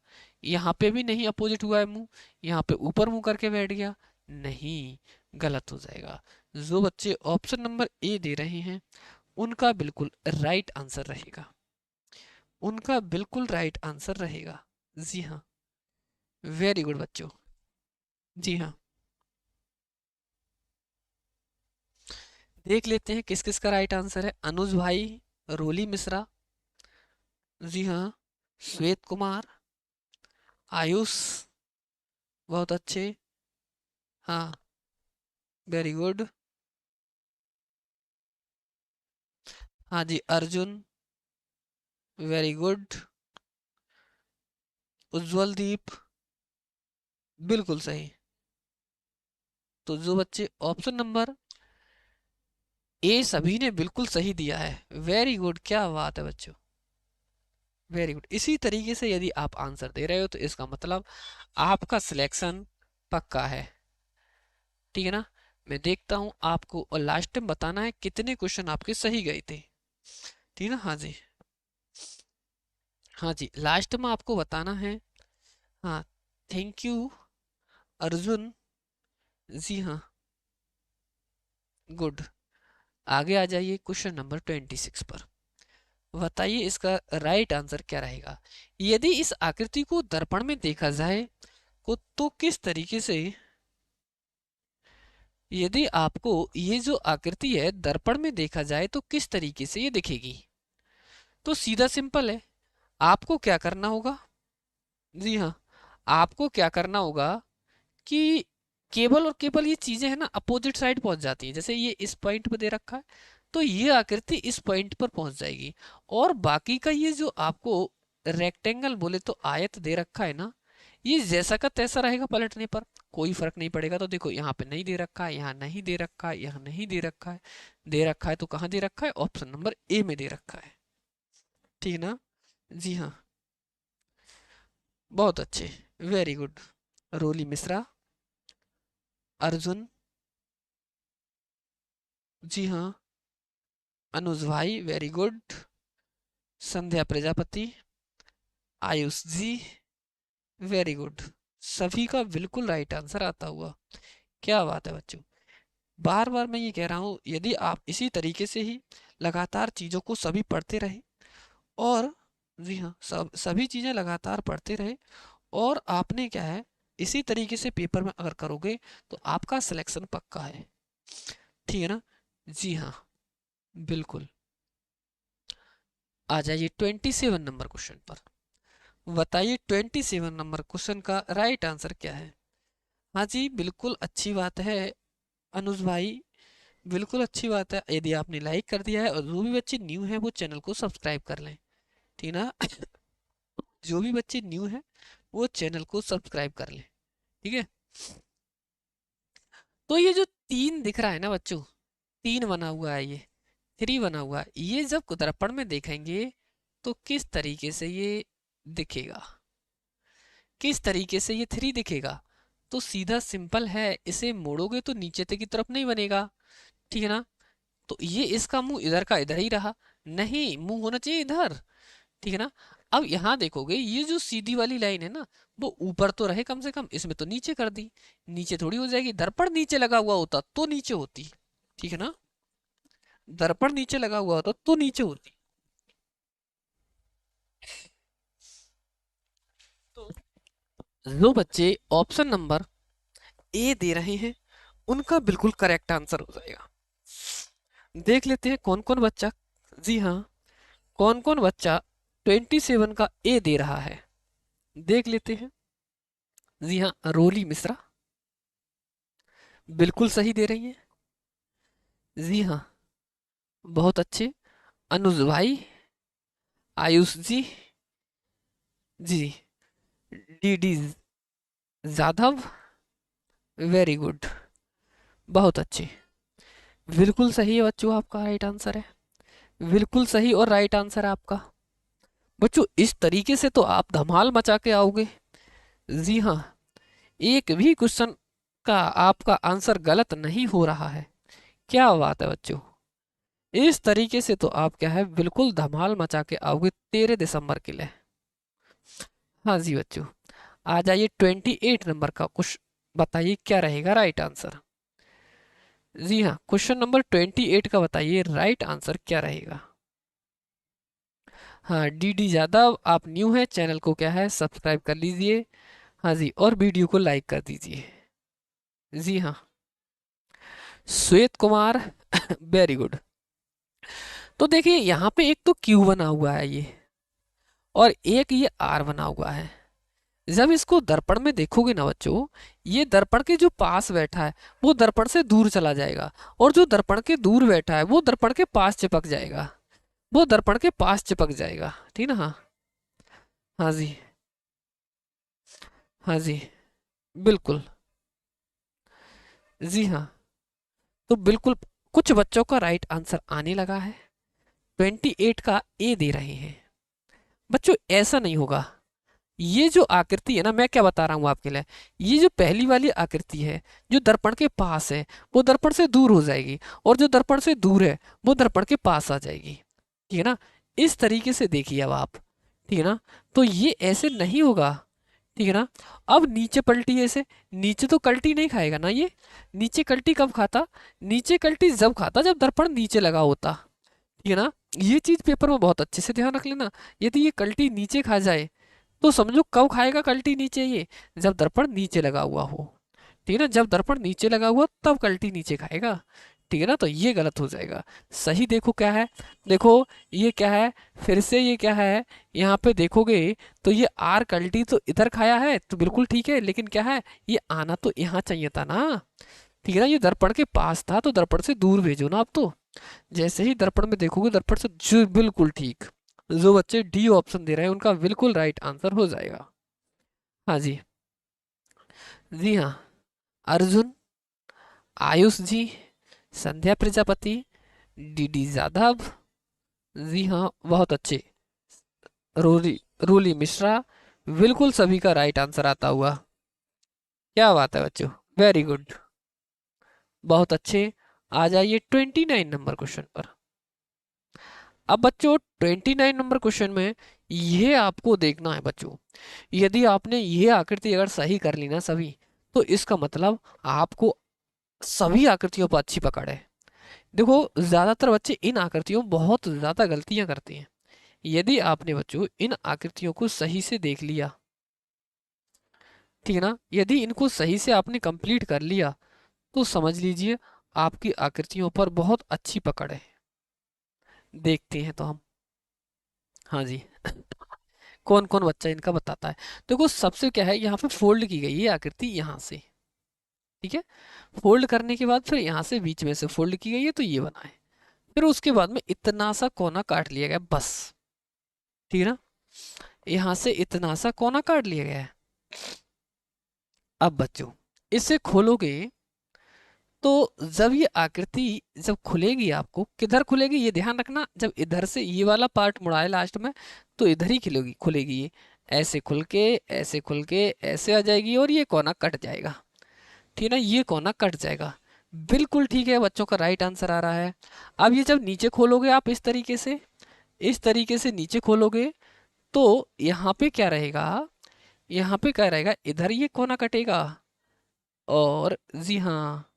यहाँ पे भी नहीं अपोजिट हुआ है मुंह, यहाँ पे ऊपर मुंह करके बैठ गया, नहीं, गलत हो जाएगा। जो बच्चे ऑप्शन नंबर ए दे रहे हैं उनका बिल्कुल राइट आंसर रहेगा, उनका बिल्कुल राइट आंसर रहेगा। जी हाँ, वेरी गुड बच्चों। जी हाँ, देख लेते हैं किस किस का राइट आंसर है। अनुज भाई, रोली मिश्रा, जी हाँ, श्वेत कुमार, आयुष, बहुत अच्छे, हाँ, वेरी गुड, हाँ जी, अर्जुन, वेरी गुड, उज्जवल दीप, बिल्कुल सही। तो जो बच्चे ऑप्शन नंबर ए सभी ने बिल्कुल सही दिया है, वेरी गुड, क्या बात है बच्चों, वेरी गुड। इसी तरीके से यदि आप आंसर दे रहे हो तो इसका मतलब आपका सिलेक्शन पक्का है, ठीक है ना। मैं देखता हूं आपको, और लास्ट टाइम बताना है कितने क्वेश्चन आपके सही गए थे, ठीक है ना। हाँ जी, हाँ जी, लास्ट में आपको बताना है। हाँ, थैंक यू अर्जुन, जी हाँ, गुड। आगे आ जाइए क्वेश्चन नंबर 26 पर। बताइए इसका राइट आंसर क्या रहेगा। यदि इस आकृति को दर्पण में देखा जाए को तो किस तरीके से, यदि आपको ये जो आकृति है दर्पण में देखा जाए तो किस तरीके से ये दिखेगी। तो सीधा सिंपल है, आपको क्या करना होगा, जी हाँ, आपको क्या करना होगा कि केबल और केबल ये चीजें है ना अपोजिट साइड पहुंच जाती हैं। जैसे ये इस पॉइंट पर दे रखा है तो ये आकृति इस पॉइंट पर पहुंच जाएगी। और बाकी का ये जो आपको रेक्टेंगल बोले तो आयत दे रखा है ना, ये जैसा का तैसा रहेगा, पलटने पर कोई फर्क नहीं पड़ेगा। तो देखो यहाँ पे नहीं दे रखा है, यहाँ नहीं दे रखा है, यहाँ नहीं दे रखा है, दे रखा है तो कहाँ दे रखा है, ऑप्शन नंबर ए में दे रखा है, ठीक है ना। जी हाँ, बहुत अच्छे, वेरी गुड। रोली मिश्रा, अर्जुन, जी हाँ, अनुज भाई, वेरी गुड, संध्या प्रजापति, आयुष जी, वेरी गुड। सभी का बिल्कुल राइट आंसर आता हुआ, क्या बात है बच्चों। बार बार मैं ये कह रहा हूँ यदि आप इसी तरीके से ही लगातार चीजों को सभी पढ़ते रहे, और जी हाँ, सभी चीजें लगातार पढ़ते रहे और आपने क्या है इसी तरीके से पेपर में अगर करोगे तो आपका सिलेक्शन पक्का है, ठीक है ना। जी हाँ, बिल्कुल। आ जाइए 27 नंबर क्वेश्चन पर। बताइए 27 नंबर क्वेश्चन का राइट आंसर क्या है। हाँ जी, बिल्कुल अच्छी बात है अनुज भाई, बिल्कुल अच्छी बात है। यदि आपने लाइक कर दिया है और जो भी बच्चे न्यू हैं वो चैनल को सब्सक्राइब कर लें, ठीक ना। जो भी बच्चे न्यू हैं वो चैनल को सब्सक्राइब कर लें, ठीक है। तो ये जो तीन दिख रहा है ना बच्चों, तीन बना हुआ है, ये थ्री बना हुआ है, ये जब दर्पण में देखेंगे तो किस तरीके से ये दिखेगा, किस तरीके से ये थ्री दिखेगा। तो सीधा सिंपल है, इसे मोड़ोगे तो नीचे की तरफ नहीं बनेगा, ठीक है ना। तो ये इसका मुंह इधर का इधर ही रहा, नहीं, मुंह होना चाहिए इधर, ठीक है ना। अब यहाँ देखोगे ये जो सीधी वाली लाइन है ना, वो ऊपर तो रहे कम से कम, इसमें तो नीचे कर दी। नीचे थोड़ी हो जाएगी, दर्पण नीचे लगा हुआ होता तो नीचे होती, ठीक है ना, दर्पण नीचे लगा हुआ होता तो नीचे होती। तो जो बच्चे ऑप्शन नंबर ए दे रहे हैं उनका बिल्कुल करेक्ट आंसर हो जाएगा। देख लेते हैं कौन कौन बच्चा, जी हाँ, कौन कौन बच्चा 27 का ए दे रहा है, देख लेते हैं। जी हाँ, रोली मिश्रा बिल्कुल सही दे रही है। जी हाँ, बहुत अच्छे। अनुज भाई, आयुष जी, जी, D D Jadhav, very good, बहुत अच्छे, बिल्कुल सही है बच्चों, आपका राइट आंसर है, बिल्कुल सही और राइट आंसर है आपका। बच्चों इस तरीके से तो आप धमाल मचा के आओगे। जी हाँ, एक भी क्वेश्चन का आपका आंसर गलत नहीं हो रहा है, क्या बात है बच्चों। इस तरीके से तो आप क्या है बिल्कुल धमाल मचा के आओगे 13 दिसंबर के लिए। हाँ जी बच्चों, आ जाइए 28 नंबर का कुछ, बताइए क्या रहेगा राइट आंसर। जी हाँ, क्वेश्चन नंबर 28 का बताइए राइट आंसर क्या रहेगा। हाँ, डी डी यादव आप न्यू है, चैनल को क्या है सब्सक्राइब कर लीजिए। हाँ जी, और वीडियो को लाइक कर दीजिए। जी हाँ, श्वेत कुमार वेरी गुड। तो देखिए यहाँ पे एक तो क्यू बना हुआ है ये, और एक ये आर बना हुआ है। जब इसको दर्पण में देखोगे ना बच्चों, ये दर्पण के जो पास बैठा है वो दर्पण से दूर चला जाएगा, और जो दर्पण के दूर बैठा है वो दर्पण के पास चिपक जाएगा, वो दर्पण के पास चिपक जाएगा, ठीक ना। हाँ, हाँ जी, हाँ जी, बिल्कुल, जी हाँ। तो बिल्कुल कुछ बच्चों का राइट आंसर आने लगा है, 28 का ए दे रहे हैं। बच्चों ऐसा नहीं होगा, ये जो आकृति है ना, मैं क्या बता रहा हूँ आपके लिए, ये जो पहली वाली आकृति है जो दर्पण के पास है वो दर्पण से दूर हो जाएगी, और जो दर्पण से दूर है वो दर्पण के पास आ जाएगी, ठीक है ना। इस तरीके से देखिए अब आप, ठीक है ना, तो ये ऐसे नहीं होगा, ठीक है ना। अब नीचे पलटी ऐसे, नीचे तो कल्टी नहीं खाएगा ना ये, नीचे कल्टी कब खाता, नीचे कल्टी जब खाता जब दर्पण नीचे लगा होता, ठीक है ना। ये चीज पेपर में बहुत अच्छे से ध्यान रख लेना, यदि ये कल्टी नीचे खा जाए तो समझो कब खाएगा कल्टी नीचे ये, जब दर्पण नीचे लगा हुआ हो, ठीक है ना, जब दर्पण नीचे लगा हुआ तब कल्टी नीचे खाएगा, ठीक है ना। तो ये गलत हो जाएगा। सही देखो क्या है, देखो ये क्या है, फिर से ये क्या है, यहाँ पे देखोगे तो ये आर कल्टी तो इधर खाया है तो बिल्कुल ठीक है, लेकिन क्या है ये आना तो यहाँ चाहिए था ना, ठीक है ना। ये दर्पण के पास था तो दर्पण से दूर भेजो ना आप तो, जैसे ही दर्पण में देखोगे दर्पण से जो, बिल्कुल ठीक। जो बच्चे डी ऑप्शन दे रहे हैं उनका बिल्कुल राइट आंसर हो जाएगा। हाँ जी, जी हाँ, अर्जुन, आयुष जी, संध्या प्रजापति, डी डी जाधव, जी हाँ बहुत अच्छे, रोली रूली मिश्रा, बिल्कुल सभी का राइट आंसर आता हुआ, क्या बात है बच्चों, वेरी गुड, बहुत अच्छे। आ जाइए 29 नंबर क्वेश्चन पर। अब बच्चों 29 नंबर क्वेश्चन में ये आपको देखना है बच्चों, यदि आपने ये आकृति अगर सही कर ली ना सभी, तो इसका मतलब आपको सभी आकृतियों पर अच्छी पकड़ है। देखो ज्यादातर बच्चे इन आकृतियों में बहुत ज्यादा गलतियां करते हैं, यदि आपने बच्चों इन आकृतियों को सही से देख लिया, ठीक है ना, यदि इनको सही से आपने कंप्लीट कर लिया तो समझ लीजिए आपकी आकृतियों पर बहुत अच्छी पकड़ है। देखते हैं तो हम, हाँ जी कौन कौन बच्चा इनका बताता है। देखो सबसे क्या है, यहाँ पे फोल्ड की गई है आकृति यहाँ से, ठीक है, फोल्ड करने के बाद फिर यहाँ से बीच में से फोल्ड की गई है तो ये बना है, फिर उसके बाद में इतना सा कोना काट लिया गया बस, ठीक है ना, यहाँ से इतना सा कोना काट लिया गया है। अब बच्चों इसे खोलोगे तो जब ये आकृति जब खुलेगी, आपको किधर खुलेगी ये ध्यान रखना, जब इधर से ये वाला पार्ट मुड़ा है लास्ट में तो इधर ही खुलेगी खुलेगी ये, ऐसे खुल के ऐसे खुल के ऐसे आ जाएगी और ये कोना कट जाएगा, ठीक है ना, ये कोना कट जाएगा, बिल्कुल ठीक है, बच्चों का राइट आंसर आ रहा है। अब ये जब नीचे खोलोगे आप इस तरीके से, इस तरीके से नीचे खोलोगे तो यहाँ पे क्या रहेगा, यहाँ पे क्या रहेगा, इधर ये कोना कटेगा, और जी हाँ,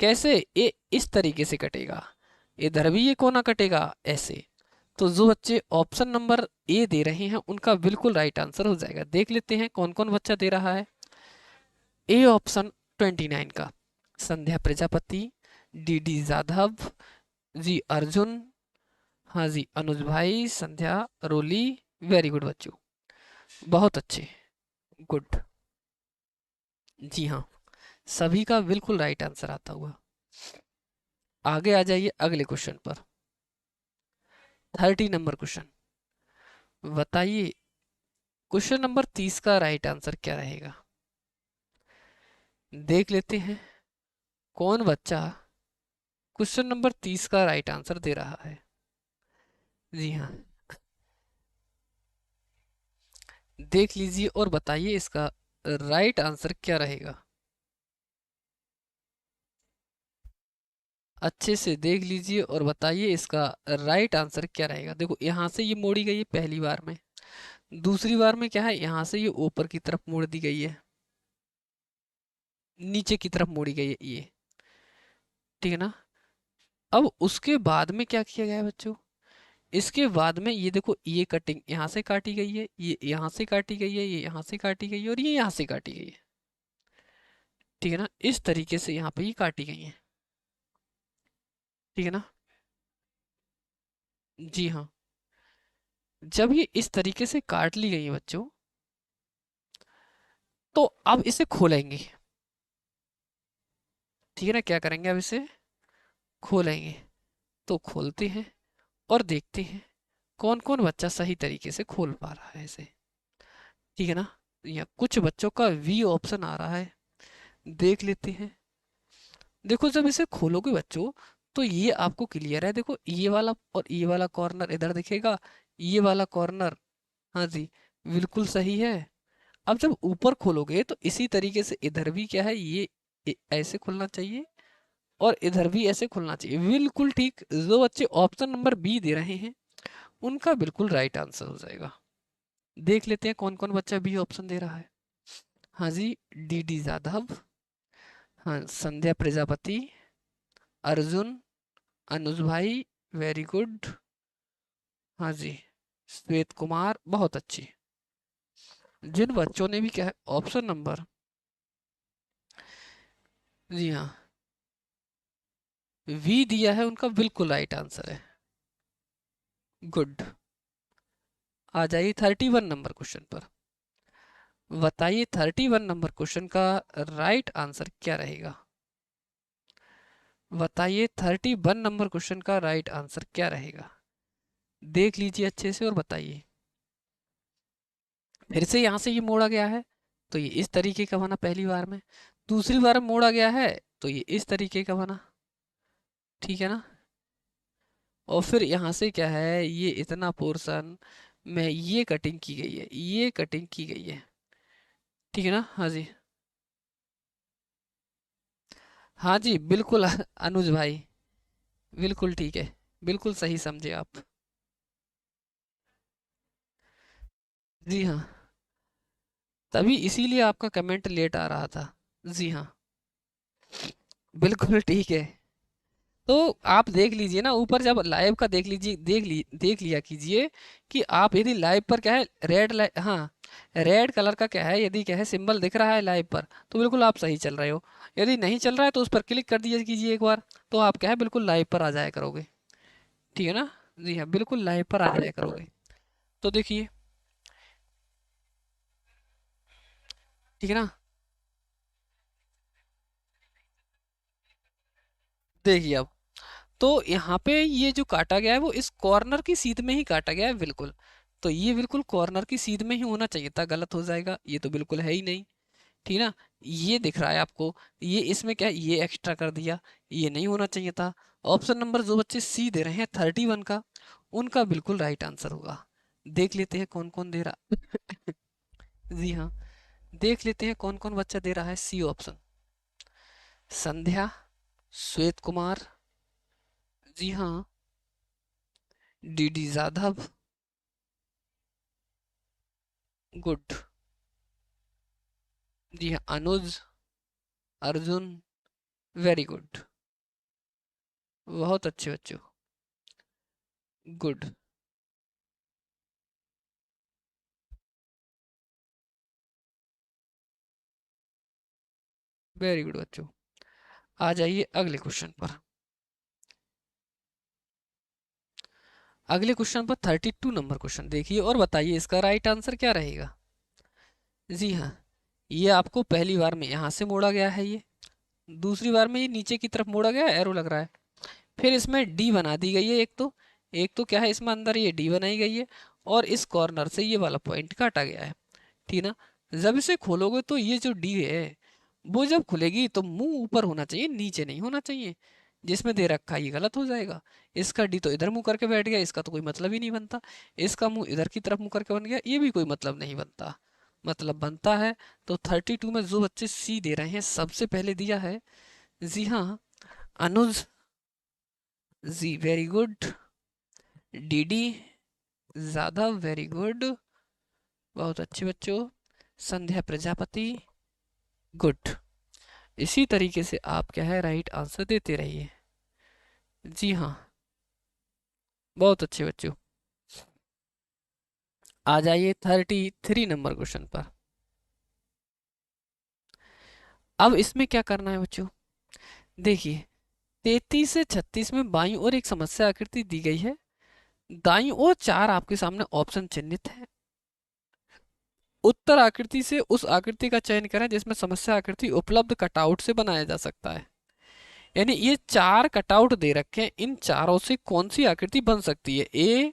कैसे, ये इस तरीके से कटेगा, इधर भी ये कोना कटेगा ऐसे। तो जो बच्चे ऑप्शन नंबर ए दे रहे हैं उनका बिल्कुल राइट आंसर हो जाएगा। देख लेते हैं कौन कौन बच्चा दे रहा है। ए ऑप्शन 29 का संध्या प्रजापति, डी डी जाधव, जी अर्जुन, हाँ जी अनुज भाई, संध्या रोली। वेरी गुड बच्चों, बहुत अच्छे, गुड। जी हाँ, सभी का बिल्कुल राइट आंसर आता हुआ। आगे आ जाइए अगले क्वेश्चन पर। 30 नंबर क्वेश्चन, बताइए क्वेश्चन नंबर 30 का राइट आंसर क्या रहेगा। देख लेते हैं कौन बच्चा क्वेश्चन नंबर 30 का राइट आंसर दे रहा है। जी हाँ, देख लीजिए और बताइए इसका राइट आंसर क्या रहेगा। अच्छे से देख लीजिए और बताइए इसका राइट आंसर क्या रहेगा। देखो यहाँ से ये मोड़ी गई है पहली बार में, दूसरी बार में क्या है, यहाँ से ये ऊपर की तरफ मोड़ दी गई है, नीचे की तरफ मोड़ी गई है ये, ठीक है ना। अब उसके बाद में क्या किया गया है बच्चों, इसके बाद में ये देखो, ये कटिंग यहाँ से काटी गई है, ये यहाँ से काटी गई है, ये यहाँ से काटी गई है, और ये यहाँ से काटी गई है, ठीक है ना। इस तरीके से यहाँ पे ये काटी गई है, ठीक है ना। जी हाँ, जब ये इस तरीके से काट ली गई है बच्चों, तो अब इसे खोलेंगे, ठीक है ना। क्या करेंगे, अब इसे खोलेंगे। तो खोलते हैं और देखते हैं कौन कौन बच्चा सही तरीके से खोल पा रहा है इसे, ठीक है ना। या कुछ बच्चों का वी ऑप्शन आ रहा है, देख लेते हैं। देखो जब इसे खोलोगे बच्चों, तो ये आपको क्लियर है, देखो ये वाला और ये वाला कॉर्नर इधर दिखेगा, ये वाला कॉर्नर, हाँ जी बिल्कुल सही है। अब जब ऊपर खोलोगे तो इसी तरीके से इधर भी क्या है, ये ऐसे खुलना चाहिए, और इधर भी ऐसे खुलना चाहिए, बिल्कुल ठीक। जो बच्चे ऑप्शन नंबर बी दे रहे हैं उनका बिल्कुल राइट आंसर हो जाएगा। देख लेते हैं कौन कौन बच्चा बी ऑप्शन दे रहा है। हाँ जी, डी डी जाधव, हाँ संध्या प्रजापति, अर्जुन, अनुज भाई, वेरी गुड, हाँ जी श्वेत कुमार, बहुत अच्छी। जिन बच्चों ने भी क्या है ऑप्शन नंबर, जी हाँ वी दिया है, उनका बिल्कुल राइट आंसर है, गुड। आ जाइए 31 नंबर क्वेश्चन पर। बताइए 31 नंबर क्वेश्चन का राइट आंसर क्या रहेगा। बताइए 31 नंबर क्वेश्चन का राइट आंसर क्या रहेगा। देख लीजिए अच्छे से और बताइए। फिर से यहाँ से ये मोड़ा गया है, तो ये इस तरीके का बना पहली बार में, दूसरी बार में मोड़ा गया है तो ये इस तरीके का बना, ठीक है ना। और फिर यहाँ से क्या है, ये इतना पोर्शन में ये कटिंग की गई है, ये कटिंग की गई है, ठीक है ना। हाँ जी, हाँ जी बिल्कुल अनुज भाई, बिल्कुल ठीक है, बिल्कुल सही समझे आप। जी हाँ, तभी इसीलिए आपका कमेंट लेट आ रहा था। जी हाँ, बिल्कुल ठीक है। तो आप देख लीजिए ना, ऊपर जब लाइव का देख लीजिए, देख लिया कीजिए कि आप यदि लाइव पर क्या है, हाँ रेड कलर का क्या है, यदि क्या है सिंबल दिख रहा है लाइव पर, तो बिल्कुल आप सही चल रहे हो। यदि नहीं चल रहा है तो उस पर क्लिक कर दिया कीजिए एक बार, तो आप क्या है बिल्कुल लाइव पर आ जाया करोगे, ठीक है ना। जी हाँ, बिल्कुल लाइव पर आ जाया करोगे। तो देखिए, ठीक है ना। देखिए अब, तो यहाँ पे ये जो काटा गया है वो इस कॉर्नर की सीध में ही काटा गया है बिल्कुल। तो ये बिल्कुल कॉर्नर की सीध में ही होना चाहिए था, गलत हो जाएगा, ये तो बिल्कुल है ही नहीं, ठीक ना। ये दिख रहा है आपको, ये इसमें क्या है, ये एक्स्ट्रा कर दिया, ये नहीं होना चाहिए था। ऑप्शन नंबर जो बच्चे सी दे रहे हैं 31 का, उनका बिल्कुल राइट आंसर होगा। देख लेते हैं कौन कौन दे रहा जी हाँ, देख लेते हैं कौन कौन बच्चा दे रहा है सी ऑप्शन। संध्या, श्वेत कुमार, जी हाँ डी डी जाधव, गुड। जी हाँ, अनुज, अर्जुन, वेरी गुड। बहुत अच्छे बच्चों। गुड। वेरी गुड बच्चों। आ जाइए अगले क्वेश्चन पर। अगले क्वेश्चन पर 32 नंबर क्वेश्चन देखिए और बताइए इसका राइट आंसर क्या रहेगा। जी हाँ, ये आपको पहली बार में यहाँ से मोड़ा गया है, ये दूसरी बार में ये नीचे की तरफ मोड़ा गया है, एरो लग रहा है। फिर इसमें डी बना दी गई है, एक तो क्या है, इसमें अंदर ये डी बनाई गई है और इस कॉर्नर से ये वाला पॉइंट काटा गया है। ठीक ना। जब इसे खोलोगे तो ये जो डी है वो जब खुलेगी तो मुंह ऊपर होना चाहिए, नीचे नहीं होना चाहिए। जिसमें दे रखा है ये गलत हो जाएगा। इसका डी तो इधर मुंह करके बैठ गया, इसका तो कोई मतलब ही नहीं बनता। इसका मुंह इधर की तरफ मुंह करके बन गया, ये भी कोई मतलब नहीं बनता। मतलब बनता है। तो 32 में जो बच्चे सी दे रहे हैं सबसे पहले दिया है, जी हाँ, अनुज जी, वेरी गुड। डीडी ज्यादा, वेरी गुड। बहुत अच्छे बच्चों। संध्या प्रजापति, गुड। इसी तरीके से आप क्या है राइट आंसर देते रहिए। जी हाँ, बहुत अच्छे बच्चों। आ जाइए 33 नंबर क्वेश्चन पर। अब इसमें क्या करना है बच्चों, देखिए 33 से 36 में बाईं ओर एक समस्या आकृति दी गई है। दाईं ओर चार आपके सामने ऑप्शन चिन्हित है। उत्तर आकृति से उस आकृति का चयन करें जिसमें समस्या आकृति उपलब्ध कटआउट से बनाया जा सकता है। यानी ये चार कटआउट दे रखे हैं, इन चारों से कौन सी आकृति बन सकती है, ए,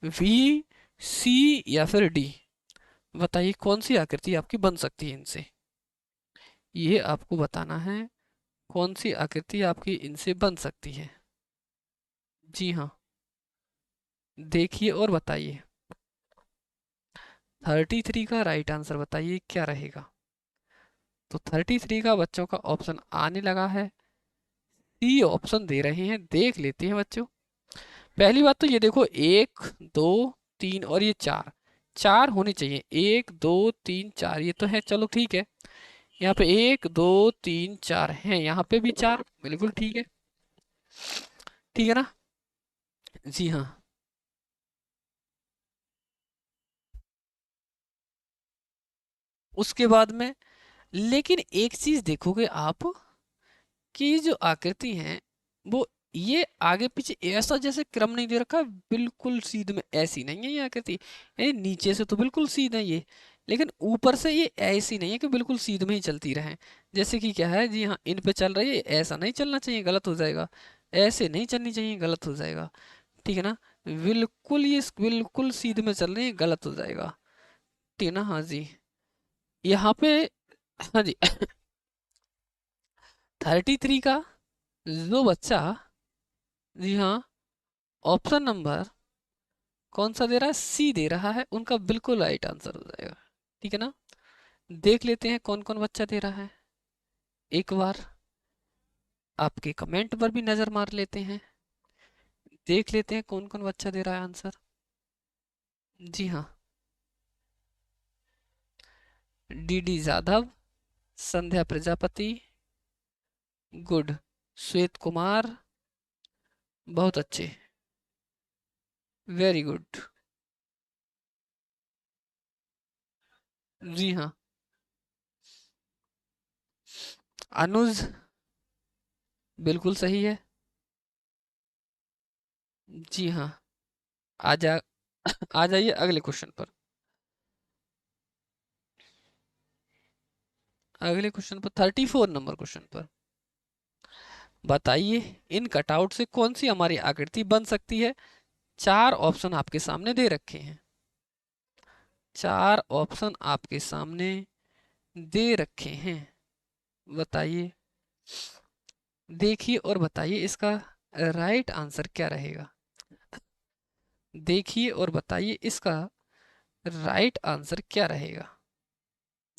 वी, सी या फिर डी। बताइए कौन सी आकृति आपकी बन सकती है इनसे। ये आपको बताना है कौन सी आकृति आपकी इनसे बन सकती है। जी हाँ, देखिए और बताइए। 33 का राइट आंसर बताइए क्या रहेगा। तो 33 का बच्चों का ऑप्शन आने लगा है। सी ऑप्शन दे रहे हैं, देख लेते हैं बच्चों। पहली बात तो ये देखो, एक, दो, तीन और ये चार, चार होने चाहिए, एक दो तीन चार, ये तो है, चलो ठीक है। यहाँ पे एक दो तीन चार हैं, यहाँ पे भी चार, बिल्कुल ठीक है। ठीक है ना। जी हाँ। उसके बाद में, लेकिन एक चीज देखोगे आप कि ये जो आकृति है वो ये आगे पीछे ऐसा जैसे क्रम नहीं दे रखा, बिल्कुल सीध में ऐसी नहीं है ये आकृति। ये नीचे से तो बिल्कुल सीधा है ये, लेकिन ऊपर से ये ऐसी नहीं है कि बिल्कुल सीध में ही चलती रहे। जैसे कि क्या है, जी हाँ, इन पे चल रही है, ऐसा नहीं चलना चाहिए, गलत हो जाएगा। ऐसे नहीं चलनी चाहिए, गलत हो जाएगा। ठीक है ना। बिल्कुल ये बिल्कुल सीध में चल रही है, गलत हो जाएगा। ठीक है ना। हाँ जी। यहाँ पे, हाँ जी, 33 का जो बच्चा, जी हाँ, ऑप्शन नंबर कौन सा दे रहा है, सी दे रहा है, उनका बिल्कुल राइट आंसर हो जाएगा। ठीक है ना। देख लेते हैं कौन कौन बच्चा दे रहा है, एक बार आपके कमेंट पर भी नजर मार लेते हैं। देख लेते हैं कौन कौन बच्चा दे रहा है आंसर। जी हाँ, डीडी जाधव, संध्या प्रजापति, गुड, श्वेत कुमार, बहुत अच्छे, वेरी गुड। जी हाँ, अनुज, बिल्कुल सही है। जी हाँ। आ जा आ जाइए अगले क्वेश्चन पर। अगले क्वेश्चन पर 34 नंबर क्वेश्चन पर बताइए इन कटआउट से कौन सी हमारी आकृति बन सकती है। चार ऑप्शन आपके सामने दे रखे हैं, चार ऑप्शन आपके सामने दे रखे हैं। बताइए, देखिए और बताइए इसका राइट आंसर क्या रहेगा। देखिए और बताइए इसका राइट आंसर क्या रहेगा।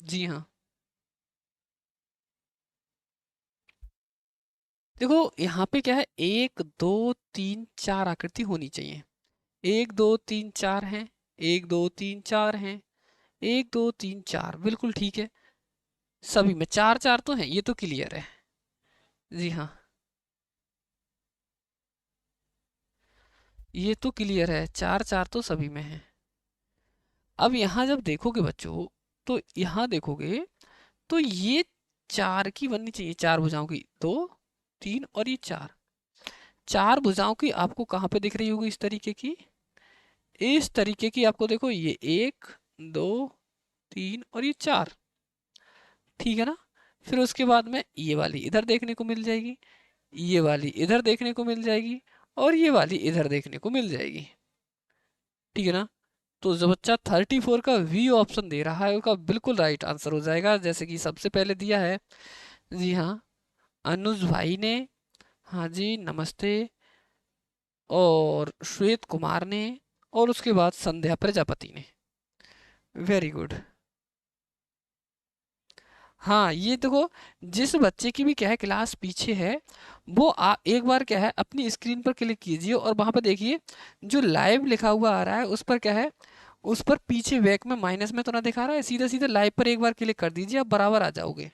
जी हाँ, देखो यहाँ पे क्या है, एक दो तीन चार आकृति होनी चाहिए। एक दो तीन चार हैं, एक दो तीन चार हैं, एक दो तीन चार, बिल्कुल ठीक है। सभी में चार चार तो है, ये तो क्लियर है। जी हाँ, ये तो क्लियर है, चार चार तो सभी में है। अब यहाँ जब देखोगे बच्चों, तो यहाँ देखोगे तो ये चार की बननी चाहिए, चार भुजाओं की, दो तीन और ये चार। चार भुजाओं की आपको कहाँ पे दिख रही होगी इस तरीके की? इस तरीके की आपको देखो, ये एक, दो, तीन और ये चार। ठीक है ना? फिर उसके बाद में ये वाली इधर देखने को मिल जाएगी, ये वाली इधर देखने को मिल जाएगी, और ये वाली इधर देखने को मिल जाएगी। ठीक है ना? तो जो बच्चा 34 का वी ऑप्शन दे रहा है उसका बिल्कुल राइट आंसर हो जाएगा, जैसे कि सबसे पहले दिया है। जी हाँ, अनुज भाई ने, हाँ जी नमस्ते, और श्वेत कुमार ने, और उसके बाद संध्या प्रजापति ने। Very good. हाँ ये देखो, जिस बच्चे की भी क्या है क्लास पीछे है, वो एक बार क्या है अपनी स्क्रीन पर क्लिक कीजिए और वहां पर देखिए जो लाइव लिखा हुआ आ रहा है उस पर क्या है, उस पर पीछे बैक में माइनस में तो ना दिखा रहा है, सीधा सीधा लाइव पर एक बार क्लिक कर दीजिए, आप बराबर आ जाओगे।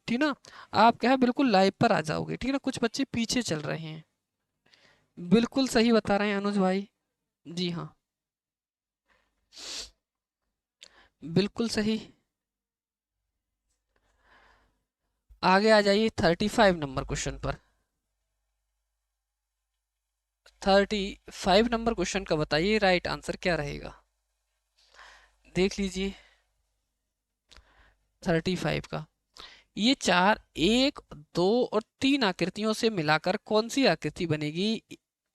ठीक ना? आप क्या है बिल्कुल लाइव पर आ जाओगे। ठीक है ना? कुछ बच्चे पीछे चल रहे हैं। बिल्कुल सही बता रहे हैं अनुज भाई। जी हाँ, बिल्कुल सही। आगे आ जाइए 35 नंबर क्वेश्चन पर। 35 नंबर क्वेश्चन का बताइए राइट आंसर क्या रहेगा। देख लीजिए 35 का, ये चार, एक, दो और तीन आकृतियों से मिलाकर कौन सी आकृति बनेगी?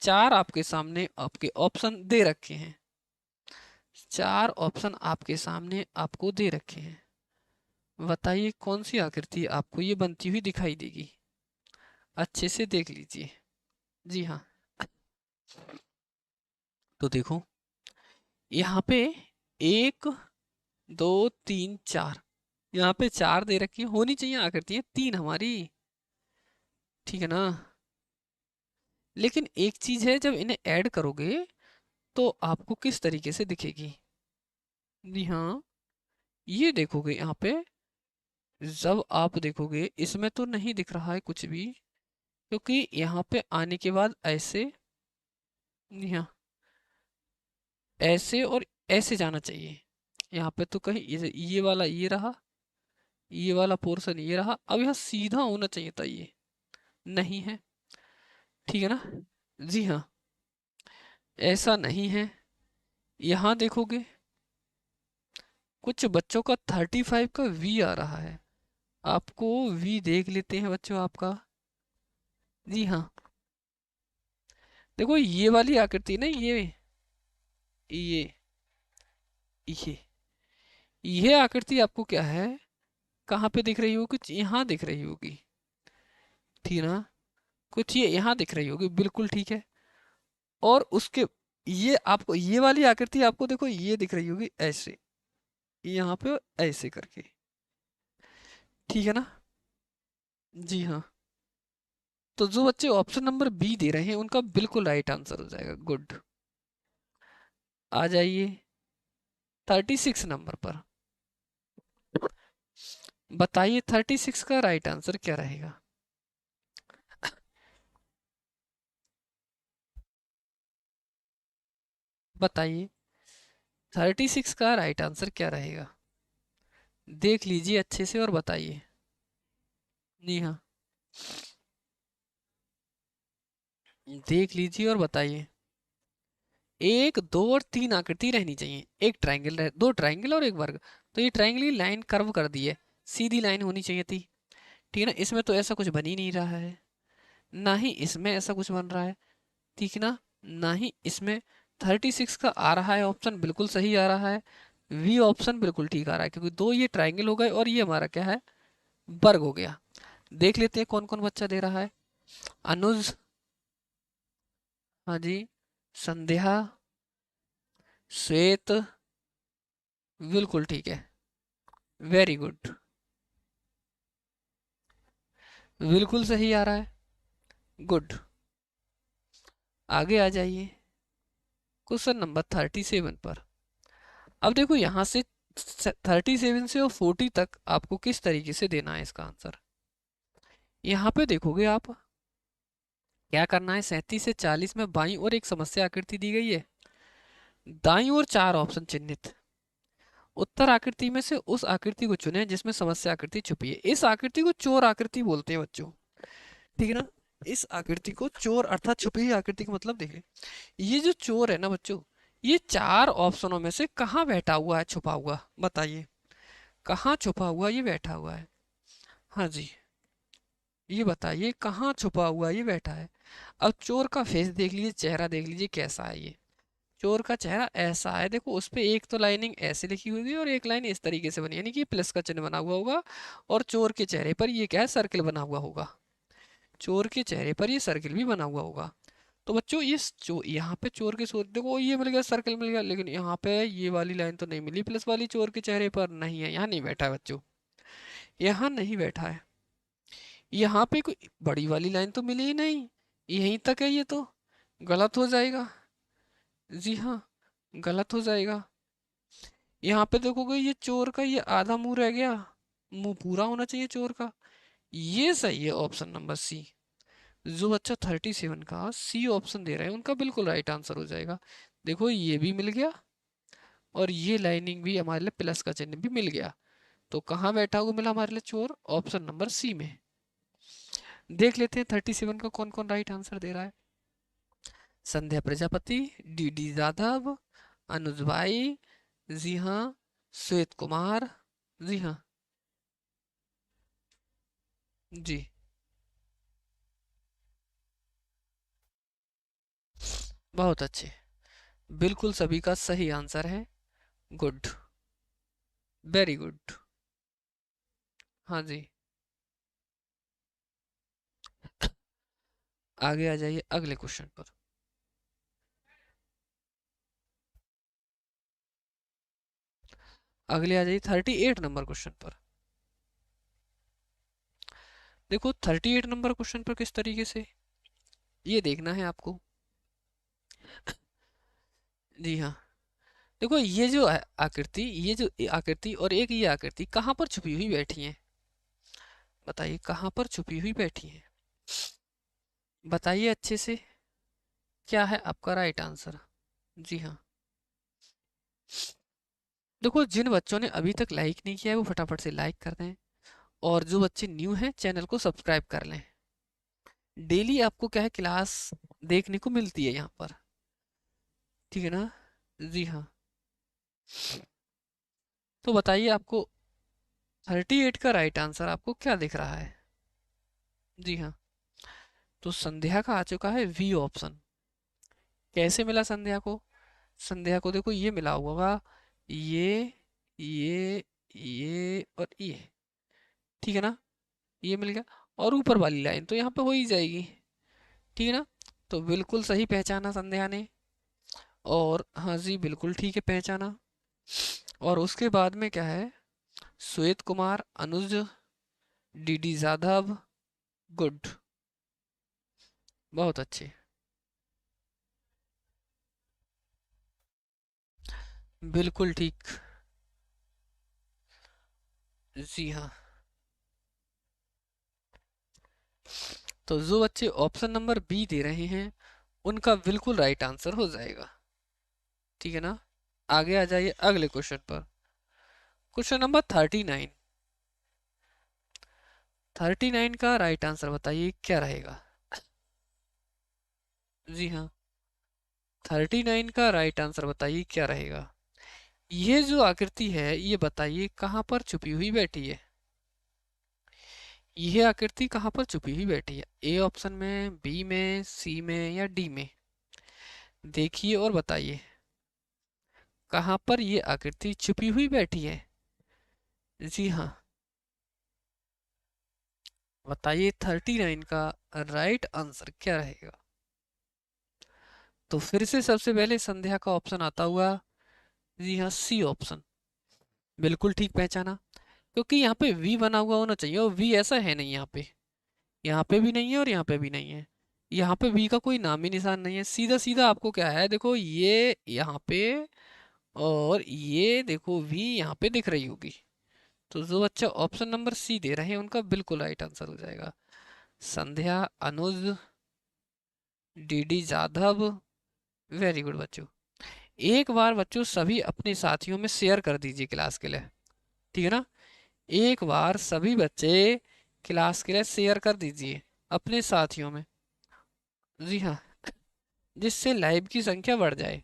चार आपके सामने आपके ऑप्शन दे रखे हैं, चार ऑप्शन आपके सामने आपको दे रखे हैं। बताइए कौन सी आकृति आपको ये बनती हुई दिखाई देगी। अच्छे से देख लीजिए। जी हाँ, तो देखो यहाँ पे एक, दो, तीन, चार, यहाँ पे चार दे रखी है, होनी चाहिए आकृति है तीन हमारी। ठीक है ना? लेकिन एक चीज है, जब इन्हें ऐड करोगे तो आपको किस तरीके से दिखेगी। जी हाँ, ये देखोगे यहाँ पे, जब आप देखोगे इसमें तो नहीं दिख रहा है कुछ भी, क्योंकि यहाँ पे आने के बाद ऐसे, जी हाँ, ऐसे और ऐसे जाना चाहिए। यहाँ पे तो कहीं ये वाला ये रहा, ये वाला पोर्शन ये रहा, अब यहाँ सीधा होना चाहिए था, ये नहीं है। ठीक है ना? जी हाँ, ऐसा नहीं है। यहाँ देखोगे कुछ बच्चों का 35 का वी आ रहा है, आपको वी देख लेते हैं बच्चों आपका। जी हाँ, देखो ये वाली आकृति ना, ये ये आकृति आपको क्या है, कहाँ पे दिख रही होगी? कुछ यहाँ दिख रही होगी। ठीक है ना? कुछ ये यहाँ दिख रही होगी, बिल्कुल ठीक है। और उसके, ये आपको ये वाली आकृति आपको देखो ये दिख रही होगी ऐसे, यहाँ पे ऐसे करके। ठीक है ना? जी हाँ, तो जो बच्चे ऑप्शन नंबर बी दे रहे हैं उनका बिल्कुल राइट आंसर हो जाएगा। गुड। आ जाइए 36 नंबर पर। बताइए 36 का राइट आंसर क्या रहेगा। बताइए 36 का राइट आंसर क्या रहेगा। देख लीजिए अच्छे से और बताइए। जी हाँ, देख लीजिए और बताइए। एक, दो और तीन आकृति रहनी चाहिए, एक ट्रायंगल रह, दो ट्रायंगल और एक वर्ग। तो ये ट्रायंगल की लाइन कर्व कर दी है, सीधी लाइन होनी चाहिए थी। ठीक है ना? इसमें तो ऐसा कुछ बन ही नहीं रहा है, ना ही इसमें ऐसा कुछ बन रहा है। ठीक है ना? ना ही इसमें। 36 का आ रहा है ऑप्शन, बिल्कुल सही आ रहा है। वी ऑप्शन बिल्कुल ठीक आ रहा है, क्योंकि दो ये ट्रायंगल हो गए और ये हमारा क्या है, वर्ग हो गया। देख लेते हैं कौन कौन बच्चा दे रहा है। अनुज, हाँ जी, संध्या, श्वेत, बिल्कुल ठीक है। वेरी गुड, बिल्कुल सही आ रहा है। गुड। आगे आ जाइए क्वेश्चन नंबर 37 पर। अब देखो यहाँ से 37 से और 40 तक आपको किस तरीके से देना है इसका आंसर। यहाँ पे देखोगे आप क्या करना है, 37 से 40 में बाईं ओर एक समस्या आकृति दी गई है, दाईं ओर 4 ऑप्शन चिन्हित। उत्तर आकृति में से उस आकृति को चुनें जिसमें समस्या आकृति छुपी है। इस आकृति को चोर आकृति बोलते हैं बच्चों, ठीक है ना। इस आकृति को चोर अर्थात छुपी हुई आकृति का मतलब देखिए, ये जो चोर है ना बच्चों, ये 4 ऑप्शनों में से कहाँ बैठा हुआ है, छुपा हुआ, बताइए कहाँ छुपा हुआ ये बैठा हुआ है। हाँ जी, ये बताइए कहाँ छुपा हुआ ये बैठा है। अब चोर का फेस देख लीजिए, चेहरा देख लीजिए कैसा है ये। चोर का चेहरा ऐसा है, देखो उस पे एक तो लाइनिंग ऐसे लिखी हुई है और एक लाइन इस तरीके से बनी, यानी कि प्लस का चिन्ह बना हुआ होगा, और चोर के चेहरे पर ये क्या है, सर्किल बना हुआ होगा। चोर के चेहरे पर ये सर्किल भी बना हुआ होगा। तो बच्चों इस जो यहाँ पे चोर के सोच देखो, ये मिल गया, सर्किल मिल गया, लेकिन यहाँ पे ये वाली लाइन तो नहीं मिली, प्लस वाली चोर के चेहरे पर नहीं है, यहाँ नहीं बैठा है बच्चों, यहाँ नहीं बैठा है। यहाँ पे कोई बड़ी वाली लाइन तो मिली ही नहीं, यहीं तक है, ये तो गलत हो जाएगा। जी हाँ, गलत हो जाएगा। यहाँ पे देखोगे ये चोर का ये आधा मुंह रह गया, मुंह पूरा होना चाहिए चोर का। ये सही है ऑप्शन नंबर सी। जो बच्चा 37 का सी ऑप्शन दे रहे हैं उनका बिल्कुल राइट आंसर हो जाएगा। देखो ये भी मिल गया और ये लाइनिंग भी हमारे लिए प्लस का चिन्ह भी मिल गया। तो कहाँ बैठा हुआ मिला हमारे लिए चोर, ऑप्शन नंबर सी में। देख लेते हैं 37 का कौन कौन राइट आंसर दे रहा है। संध्या प्रजापति, डी डी यादव, अनुज भाई, जी हाँ, श्वेत कुमार, जी हाँ, जी, बहुत अच्छे, बिल्कुल सभी का सही आंसर है। Good, very good. हाँ जी, आगे आ जाइए अगले क्वेश्चन पर। अगले आ जाइए 38 नंबर क्वेश्चन पर। देखो 38 नंबर क्वेश्चन पर किस तरीके से ये देखना है आपको। जी हाँ, देखो ये जो आकृति, ये जो आकृति और एक ये आकृति कहाँ पर छुपी हुई बैठी है, बताइए कहाँ पर छुपी हुई बैठी है, बताइए अच्छे से, क्या है आपका राइट आंसर। जी हाँ, देखो जिन बच्चों ने अभी तक लाइक नहीं किया है वो फटाफट से लाइक कर दें, और जो बच्चे न्यू हैं चैनल को सब्सक्राइब कर लें। डेली आपको क्या है क्लास देखने को मिलती है यहाँ पर, ठीक है ना। जी हाँ, तो बताइए आपको 38 का राइट आंसर आपको क्या दिख रहा है। जी हाँ, तो संध्या का आ चुका है वी ऑप्शन। कैसे मिला संध्या को, संध्या को देखो ये मिला हुआ होगा, ये ये ये और ये, ठीक है ना, ये मिल गया, और ऊपर वाली लाइन तो यहाँ पे हो ही जाएगी, ठीक है ना। तो बिल्कुल सही पहचाना संध्या ने, और हाँ जी बिल्कुल ठीक है पहचाना। और उसके बाद में क्या है, श्वेत कुमार, अनुज, डी डी जाधव, गुड, बहुत अच्छे, बिल्कुल ठीक। जी हाँ, तो जो बच्चे ऑप्शन नंबर बी दे रहे हैं उनका बिल्कुल राइट आंसर हो जाएगा, ठीक है ना। आगे आ जाइए अगले क्वेश्चन पर। Question number 39। 39 का राइट आंसर बताइए क्या रहेगा। जी हाँ, 39 का राइट आंसर बताइए क्या रहेगा। ये जो आकृति है ये बताइए कहाँ पर छुपी हुई बैठी है, यह आकृति कहाँ पर छुपी हुई बैठी है, ए ऑप्शन में, बी में, सी में या डी में। देखिए और बताइए कहाँ पर ये आकृति छुपी हुई बैठी है। जी हाँ, बताइए 39 का राइट आंसर क्या रहेगा। तो फिर से सबसे पहले संध्या का ऑप्शन आता हुआ, जी हाँ सी ऑप्शन, बिल्कुल ठीक पहचाना, क्योंकि यहाँ पे वी बना हुआ होना चाहिए और वी ऐसा है नहीं यहाँ पे, यहाँ पे भी नहीं है और यहाँ पे भी नहीं है, यहाँ पे वी का कोई नाम ही निशान नहीं है, सीधा सीधा आपको क्या है देखो ये यहाँ पे और ये देखो वी यहाँ पे दिख रही होगी। तो जो बच्चा ऑप्शन नंबर सी दे रहे हैं उनका बिल्कुल राइट आंसर हो जाएगा। संध्या, अनुज, डीडी जाधव। वेरी गुड बच्चों। एक बार बच्चों सभी अपने साथियों में शेयर कर दीजिए क्लास के लिए। ठीक है ना। एक बार सभी बच्चे क्लास के लिए शेयर कर दीजिए अपने साथियों में। जी हाँ, जिससे लाइव की संख्या बढ़ जाए।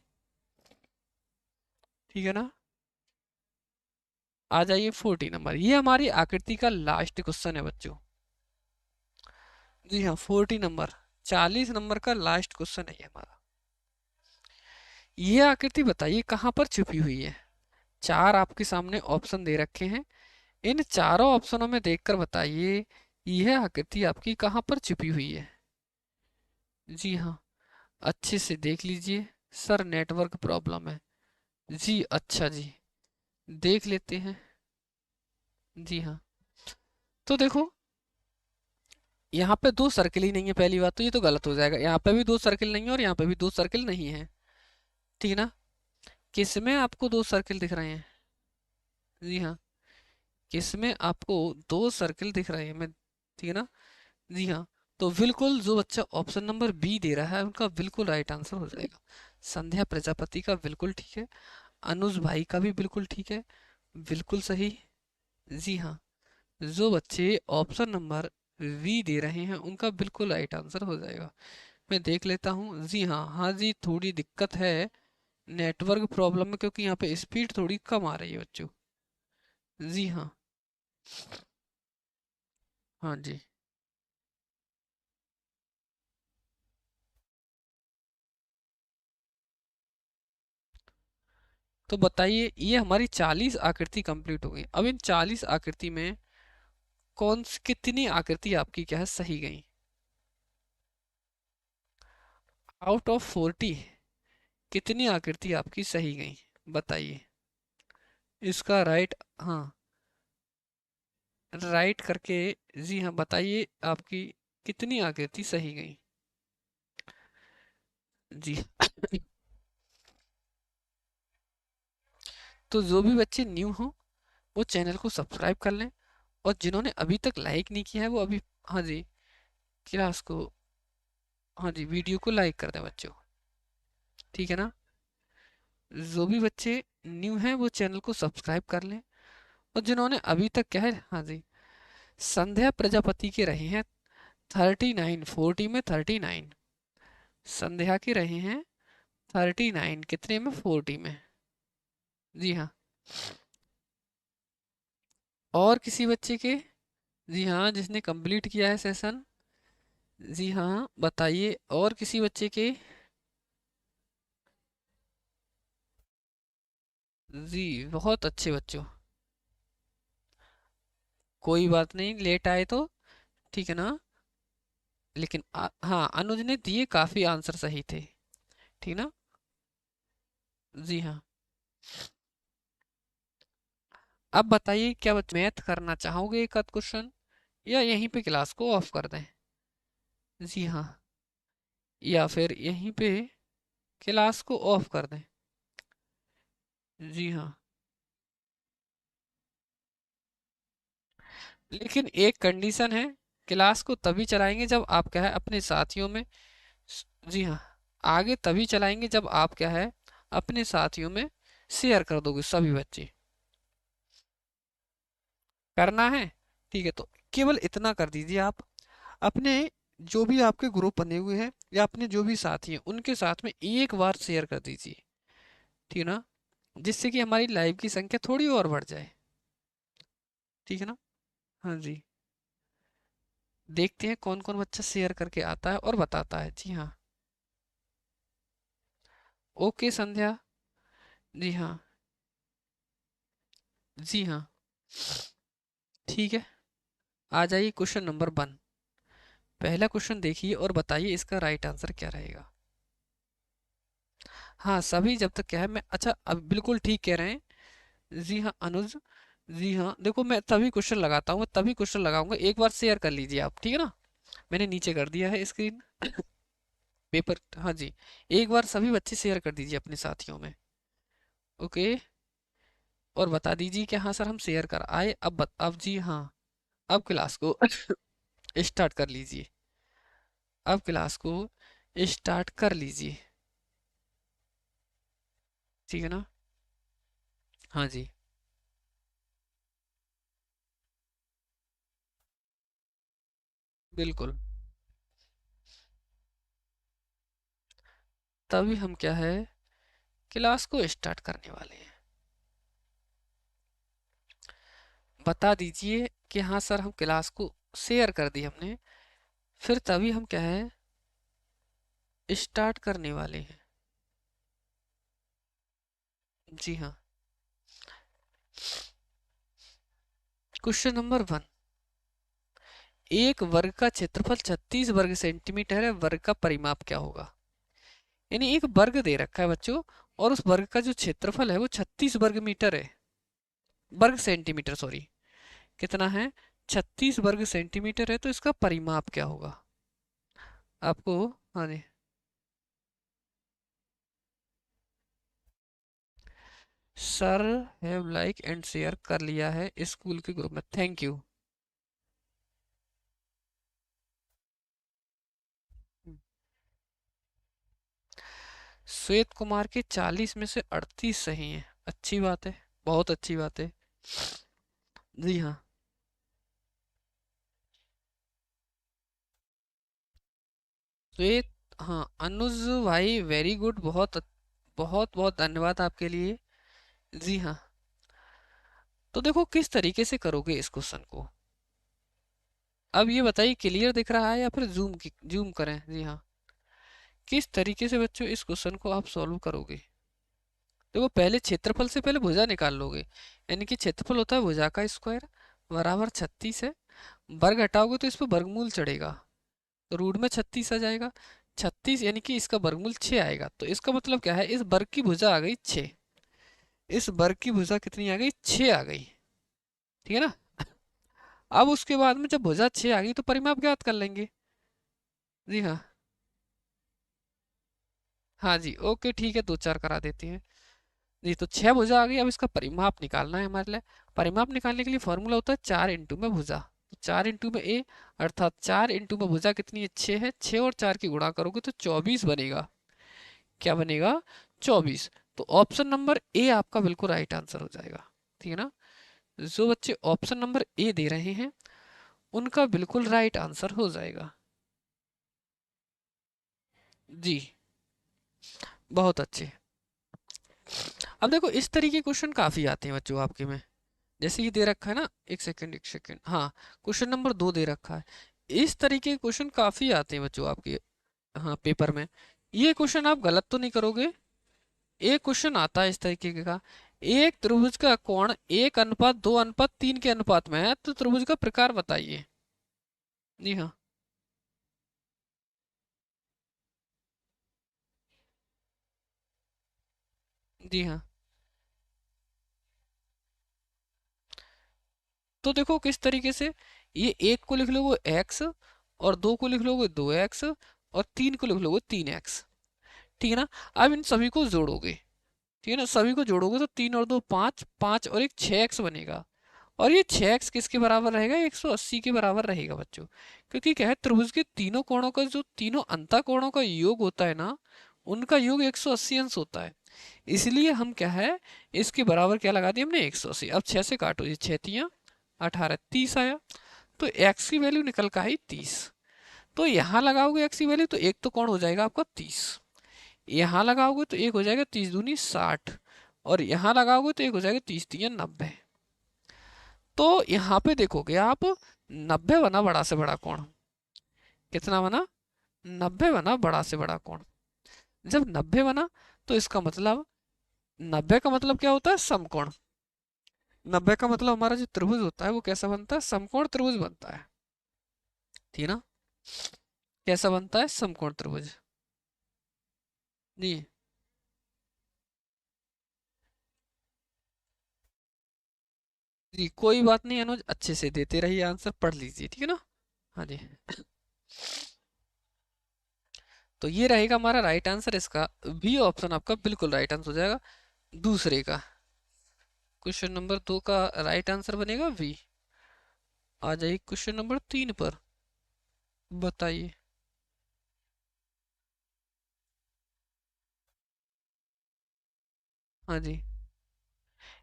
ठीक है ना। आ जाइए 40 नंबर, ये हमारी आकृति का लास्ट क्वेश्चन है बच्चों। जी हाँ 40 नंबर, 40 नंबर का लास्ट क्वेश्चन है ये हमारा। ये आकृति बताइए कहाँ पर छुपी हुई है। चार आपके सामने ऑप्शन दे रखे हैं। इन चारों ऑप्शनों में देखकर बताइए यह आकृति आपकी कहाँ पर छुपी हुई है। जी हाँ, अच्छे से देख लीजिए। सर नेटवर्क प्रॉब्लम है। जी अच्छा जी, देख लेते हैं। जी हाँ, तो देखो यहाँ पे दो सर्किल ही नहीं है, पहली बात तो ये तो गलत हो जाएगा। यहाँ पे भी दो सर्किल नहीं है और यहाँ पे भी दो सर्किल नहीं है। ठीक है ना। किसमें आपको दो सर्किल दिख रहे हैं। जी हाँ, किसमें आपको दो सर्किल दिख रहे हैं मैं। ठीक है ना। जी हाँ, तो बिल्कुल जो बच्चा ऑप्शन नंबर बी दे रहा है उनका बिल्कुल राइट आंसर हो जाएगा। संध्या प्रजापति का बिल्कुल ठीक है। अनुज भाई का भी बिल्कुल ठीक है, बिल्कुल सही। जी हाँ, जो बच्चे ऑप्शन नंबर वी दे रहे हैं उनका बिल्कुल राइट आंसर हो जाएगा। मैं देख लेता हूँ। जी हाँ, हाँ जी थोड़ी दिक्कत है नेटवर्क प्रॉब्लम में, क्योंकि यहाँ पे स्पीड थोड़ी कम आ रही है बच्चों। जी हाँ। हाँ जी, तो बताइए ये हमारी 40 आकृति कंप्लीट हो गई। अब इन 40 आकृति में कितनी आकृति आपकी क्या है सही गई। आउट ऑफ 40 कितनी आकृति आपकी सही गई बताइए। इसका राइट, हाँ राइट करके। जी हाँ बताइए आपकी कितनी आकृति सही गई। जी तो जो भी बच्चे न्यू हो वो चैनल को सब्सक्राइब कर लें, और जिन्होंने अभी तक लाइक नहीं किया है वो अभी, हाँ जी, क्लास को, हाँ जी वीडियो को लाइक कर दें बच्चों। ठीक है ना। जो भी बच्चे न्यू हैं वो चैनल को सब्सक्राइब कर लें, और जिन्होंने अभी तक क्या है, हाँ जी, संध्या प्रजापति के रहे हैं 39, 40 में 39। संध्या के रहे हैं 39 कितने में, 40 में। जी हाँ, और किसी बच्चे के, जी हाँ जिसने कंप्लीट किया है सेशन। जी हाँ बताइए, और किसी बच्चे के। जी बहुत अच्छे बच्चों, कोई बात नहीं लेट आए तो। ठीक है ना। लेकिन हाँ अनुज ने दिए काफी आंसर सही थे। ठीक ना। जी हाँ, अब बताइए क्या बच्चे मैथ करना चाहोगे एक आध क्वेश्चन, या यहीं पे क्लास को ऑफ कर दें। जी हाँ, या फिर यहीं पे क्लास को ऑफ कर दें। जी हाँ, लेकिन एक कंडीशन है, क्लास को तभी चलाएंगे जब आप क्या है अपने साथियों में, जी हाँ, आगे तभी चलाएंगे जब आप क्या है अपने साथियों में शेयर कर दोगे सभी बच्चे। करना है। ठीक है, तो केवल इतना कर दीजिए आप, अपने जो भी आपके ग्रुप बने हुए हैं या अपने जो भी साथी हैं उनके साथ में एक बार शेयर कर दीजिए। ठीक है ना, जिससे कि हमारी लाइव की संख्या थोड़ी और बढ़ जाए। ठीक है ना। हाँ जी, देखते हैं कौन कौन बच्चा शेयर करके आता है और बताता है। जी हाँ, ओके संध्या। जी हाँ, जी हाँ, ठीक है। आ जाइए क्वेश्चन नंबर 1। पहला क्वेश्चन देखिए और बताइए इसका राइट आंसर क्या रहेगा। हाँ सभी जब तक क्या है मैं, अच्छा अब बिल्कुल ठीक कह रहे हैं। जी हाँ अनुज। जी हाँ देखो मैं तभी क्वेश्चन लगाता हूँ, मैं तभी क्वेश्चन लगाऊंगा, एक बार शेयर कर लीजिए आप। ठीक है ना, मैंने नीचे कर दिया है स्क्रीन पेपर। हाँ जी, एक बार सभी बच्चे शेयर कर दीजिए अपने साथियों में। ओके, और बता दीजिए कि हाँ सर हम शेयर कर आए। अब जी हाँ, अब क्लास को स्टार्ट कर लीजिए। अब क्लास को स्टार्ट कर लीजिए, ठीक है ना? हाँ जी, बिल्कुल। तभी हम क्या है, क्लास को स्टार्ट करने वाले हैं। बता दीजिए कि हाँ सर हम क्लास को शेयर कर दी हमने, फिर तभी हम क्या है, स्टार्ट करने वाले हैं। जी हाँ। क्वेश्चन नंबर 1, एक वर्ग का क्षेत्रफल 36 वर्ग सेंटीमीटर है, वर्ग का परिमाप क्या होगा? यानी एक वर्ग दे रखा है बच्चों, और उस वर्ग का जो क्षेत्रफल है वो 36 वर्ग मीटर है, वर्ग सेंटीमीटर सॉरी, कितना है, 36 वर्ग सेंटीमीटर है, तो इसका परिमाप क्या होगा आपको? हाँ जी, sir have like and share कर लिया है स्कूल के ग्रुप में, थैंक यू। श्वेत कुमार के 40 में से 38 सही है, अच्छी बात है, बहुत अच्छी बात है। जी हाँ, श्वेत, हाँ अनुज भाई वेरी गुड, बहुत बहुत धन्यवाद आपके लिए। जी हाँ, तो देखो किस तरीके से करोगे इस क्वेश्चन को, अब ये बताइए क्लियर दिख रहा है या फिर जूम करें? जी हाँ, किस तरीके से बच्चों इस क्वेश्चन को आप सॉल्व करोगे? देखो पहले क्षेत्रफल से पहले भुजा निकाल लोगे, यानी कि क्षेत्रफल होता है भुजा का स्क्वायर, बराबर 36 है। वर्ग हटाओगे तो इस पर वर्गमूल चढ़ेगा, तो रूट में 36 आ जाएगा। 36 यानी कि इसका वर्गमूल 6 आएगा, तो इसका मतलब क्या है, इस वर्ग की भुजा आ गई 6, इस वर्ग की भुजा कितनी आ गई, 6 आ गई, ठीक है ना? अब उसके बाद में जब भुजा 6 आ गई तो परिमाप ज्ञात कर लेंगे। जी हाँ, हाँ जी, ओके ठीक है, 2 4 करा देते हैं। जी, तो 6 भुजा आ गई, अब इसका परिमाप निकालना है हमारे लिए। परिमाप निकालने के लिए फॉर्मूला होता है 4 इंटू में भुजा, तो 4 इंटू में ए, अर्थात 4 इंटू में भुजा कितनी है, 6 है, 6 और 4 की गुणा करोगे तो 24 बनेगा। क्या बनेगा, 24। तो ऑप्शन नंबर ए आपका बिल्कुल राइट आंसर हो जाएगा, ठीक है ना? जो बच्चे ऑप्शन नंबर ए दे रहे हैं उनका बिल्कुल राइट आंसर हो जाएगा। जी, बहुत अच्छे। अब देखो इस तरीके के क्वेश्चन काफी आते हैं बच्चों आपके में, जैसे ये दे रखा है ना, एक सेकंड, हाँ, क्वेश्चन नंबर 2 दे रखा है, इस तरीके के क्वेश्चन काफी आते हैं बच्चों आपके, हाँ, पेपर में। ये क्वेश्चन आप गलत तो नहीं करोगे? एक क्वेश्चन आता है इस तरीके का, एक त्रिभुज का कोण 1:2:3 के अनुपात में है, तो त्रिभुज का प्रकार बताइए। जी हाँ, जी हाँ, तो देखो किस तरीके से, ये एक को लिख लोगे एक्स, और दो को लिख लोगे 2x, और तीन को लिख लोगे 3x, ठीक है ना? अब इन सभी को जोड़ोगे, ठीक है ना, सभी को जोड़ोगे तो 3 और 2 5, 5 और 1 6x बनेगा, और ये 6x किसके बराबर रहेगा, 180 के बराबर रहेगा बच्चों। क्योंकि क्या है, त्रिभुज के तीनों कोणों का जो तीनों अंतः कोणों का योग होता है ना, उनका योग 180 अंश होता है। इसलिए हम क्या है, इसके बराबर क्या लगा दिया हमने, 180। अब 6 से काटो, ये 6×3 = 18, 30 आया, तो x की वैल्यू निकल का आई 30। तो यहाँ लगाओगे x की वैल्यू, तो एक तो कौन हो जाएगा आपका 30, यहाँ लगाओगे तो एक हो जाएगा 30×2 = 60, और यहाँ लगाओगे तो एक हो जाएगा 30×3 = 90। तो यहाँ पे देखोगे आप, 90 बना बड़ा से बड़ा कोण, कितना बना, 90 बना बड़ा से बड़ा कोण। जब 90 बना, तो इसका मतलब, 90 का मतलब क्या होता है, समकोण। 90 का मतलब हमारा जो त्रिभुज होता है वो कैसा बनता है, समकोण त्रिभुज बनता है, ठीक है ना? कैसा बनता है, समकोण त्रिभुज। जी, जी कोई बात नहीं अनुज, अच्छे से देते रहिए आंसर, पढ़ लीजिए, ठीक है ना? हाँ जी, तो ये रहेगा हमारा राइट आंसर, इसका बी ऑप्शन आपका बिल्कुल राइट आंसर हो जाएगा। दूसरे का क्वेश्चन नंबर 2 का राइट आंसर बनेगा बी। आ जाइए क्वेश्चन नंबर 3 पर। बताइए। हाँ जी।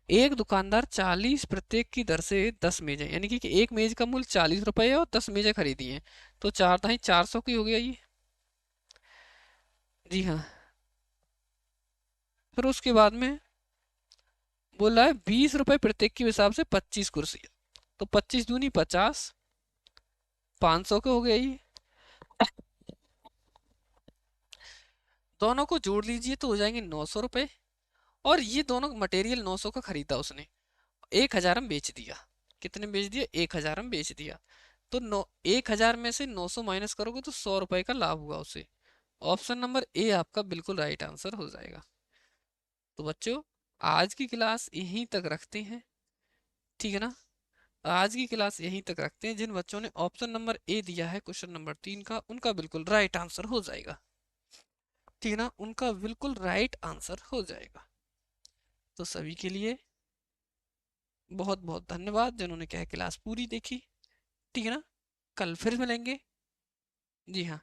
एक दुकानदार 40 प्रत्येक की दर से 10 मेजें, यानी कि एक मेज का मूल्य 40 रुपए है और 10 मेजें खरीदी हैं, तो चार दाई 400 की हो गया ये। जी हाँ। फिर उसके बाद में बोला है 20 रुपए प्रत्येक के हिसाब से 25 कुर्सी, तो 25 दूनी 50, 500 के हो गया ये। दोनों को जोड़ लीजिए तो हो जाएंगे 900 रुपए। और ये दोनों मटेरियल 900 का खरीदा उसने, 1000 में बेच दिया। कितने में बेच दिया? 1000 में बेच दिया। तो 1000 में से 900 माइनस करोगे तो 100 रुपए का लाभ हुआ उसे। ऑप्शन नंबर ए आपका बिल्कुल राइट आंसर हो जाएगा। तो बच्चों, आज की क्लास यहीं तक रखते हैं। ठीक है ना? आज की क्लास यहीं तक रखते हैं। जिन बच्चों ने ऑप्शन नंबर ए दिया है क्वेश्चन नंबर 3 का, उनका बिल्कुल राइट आंसर हो जाएगा। ठीक है ना? उनका बिल्कुल राइट आंसर हो जाएगा। तो सभी के लिए बहुत बहुत धन्यवाद जिन्होंने क्या है क्लास पूरी देखी। ठीक है ना? कल फिर मिलेंगे। जी हाँ।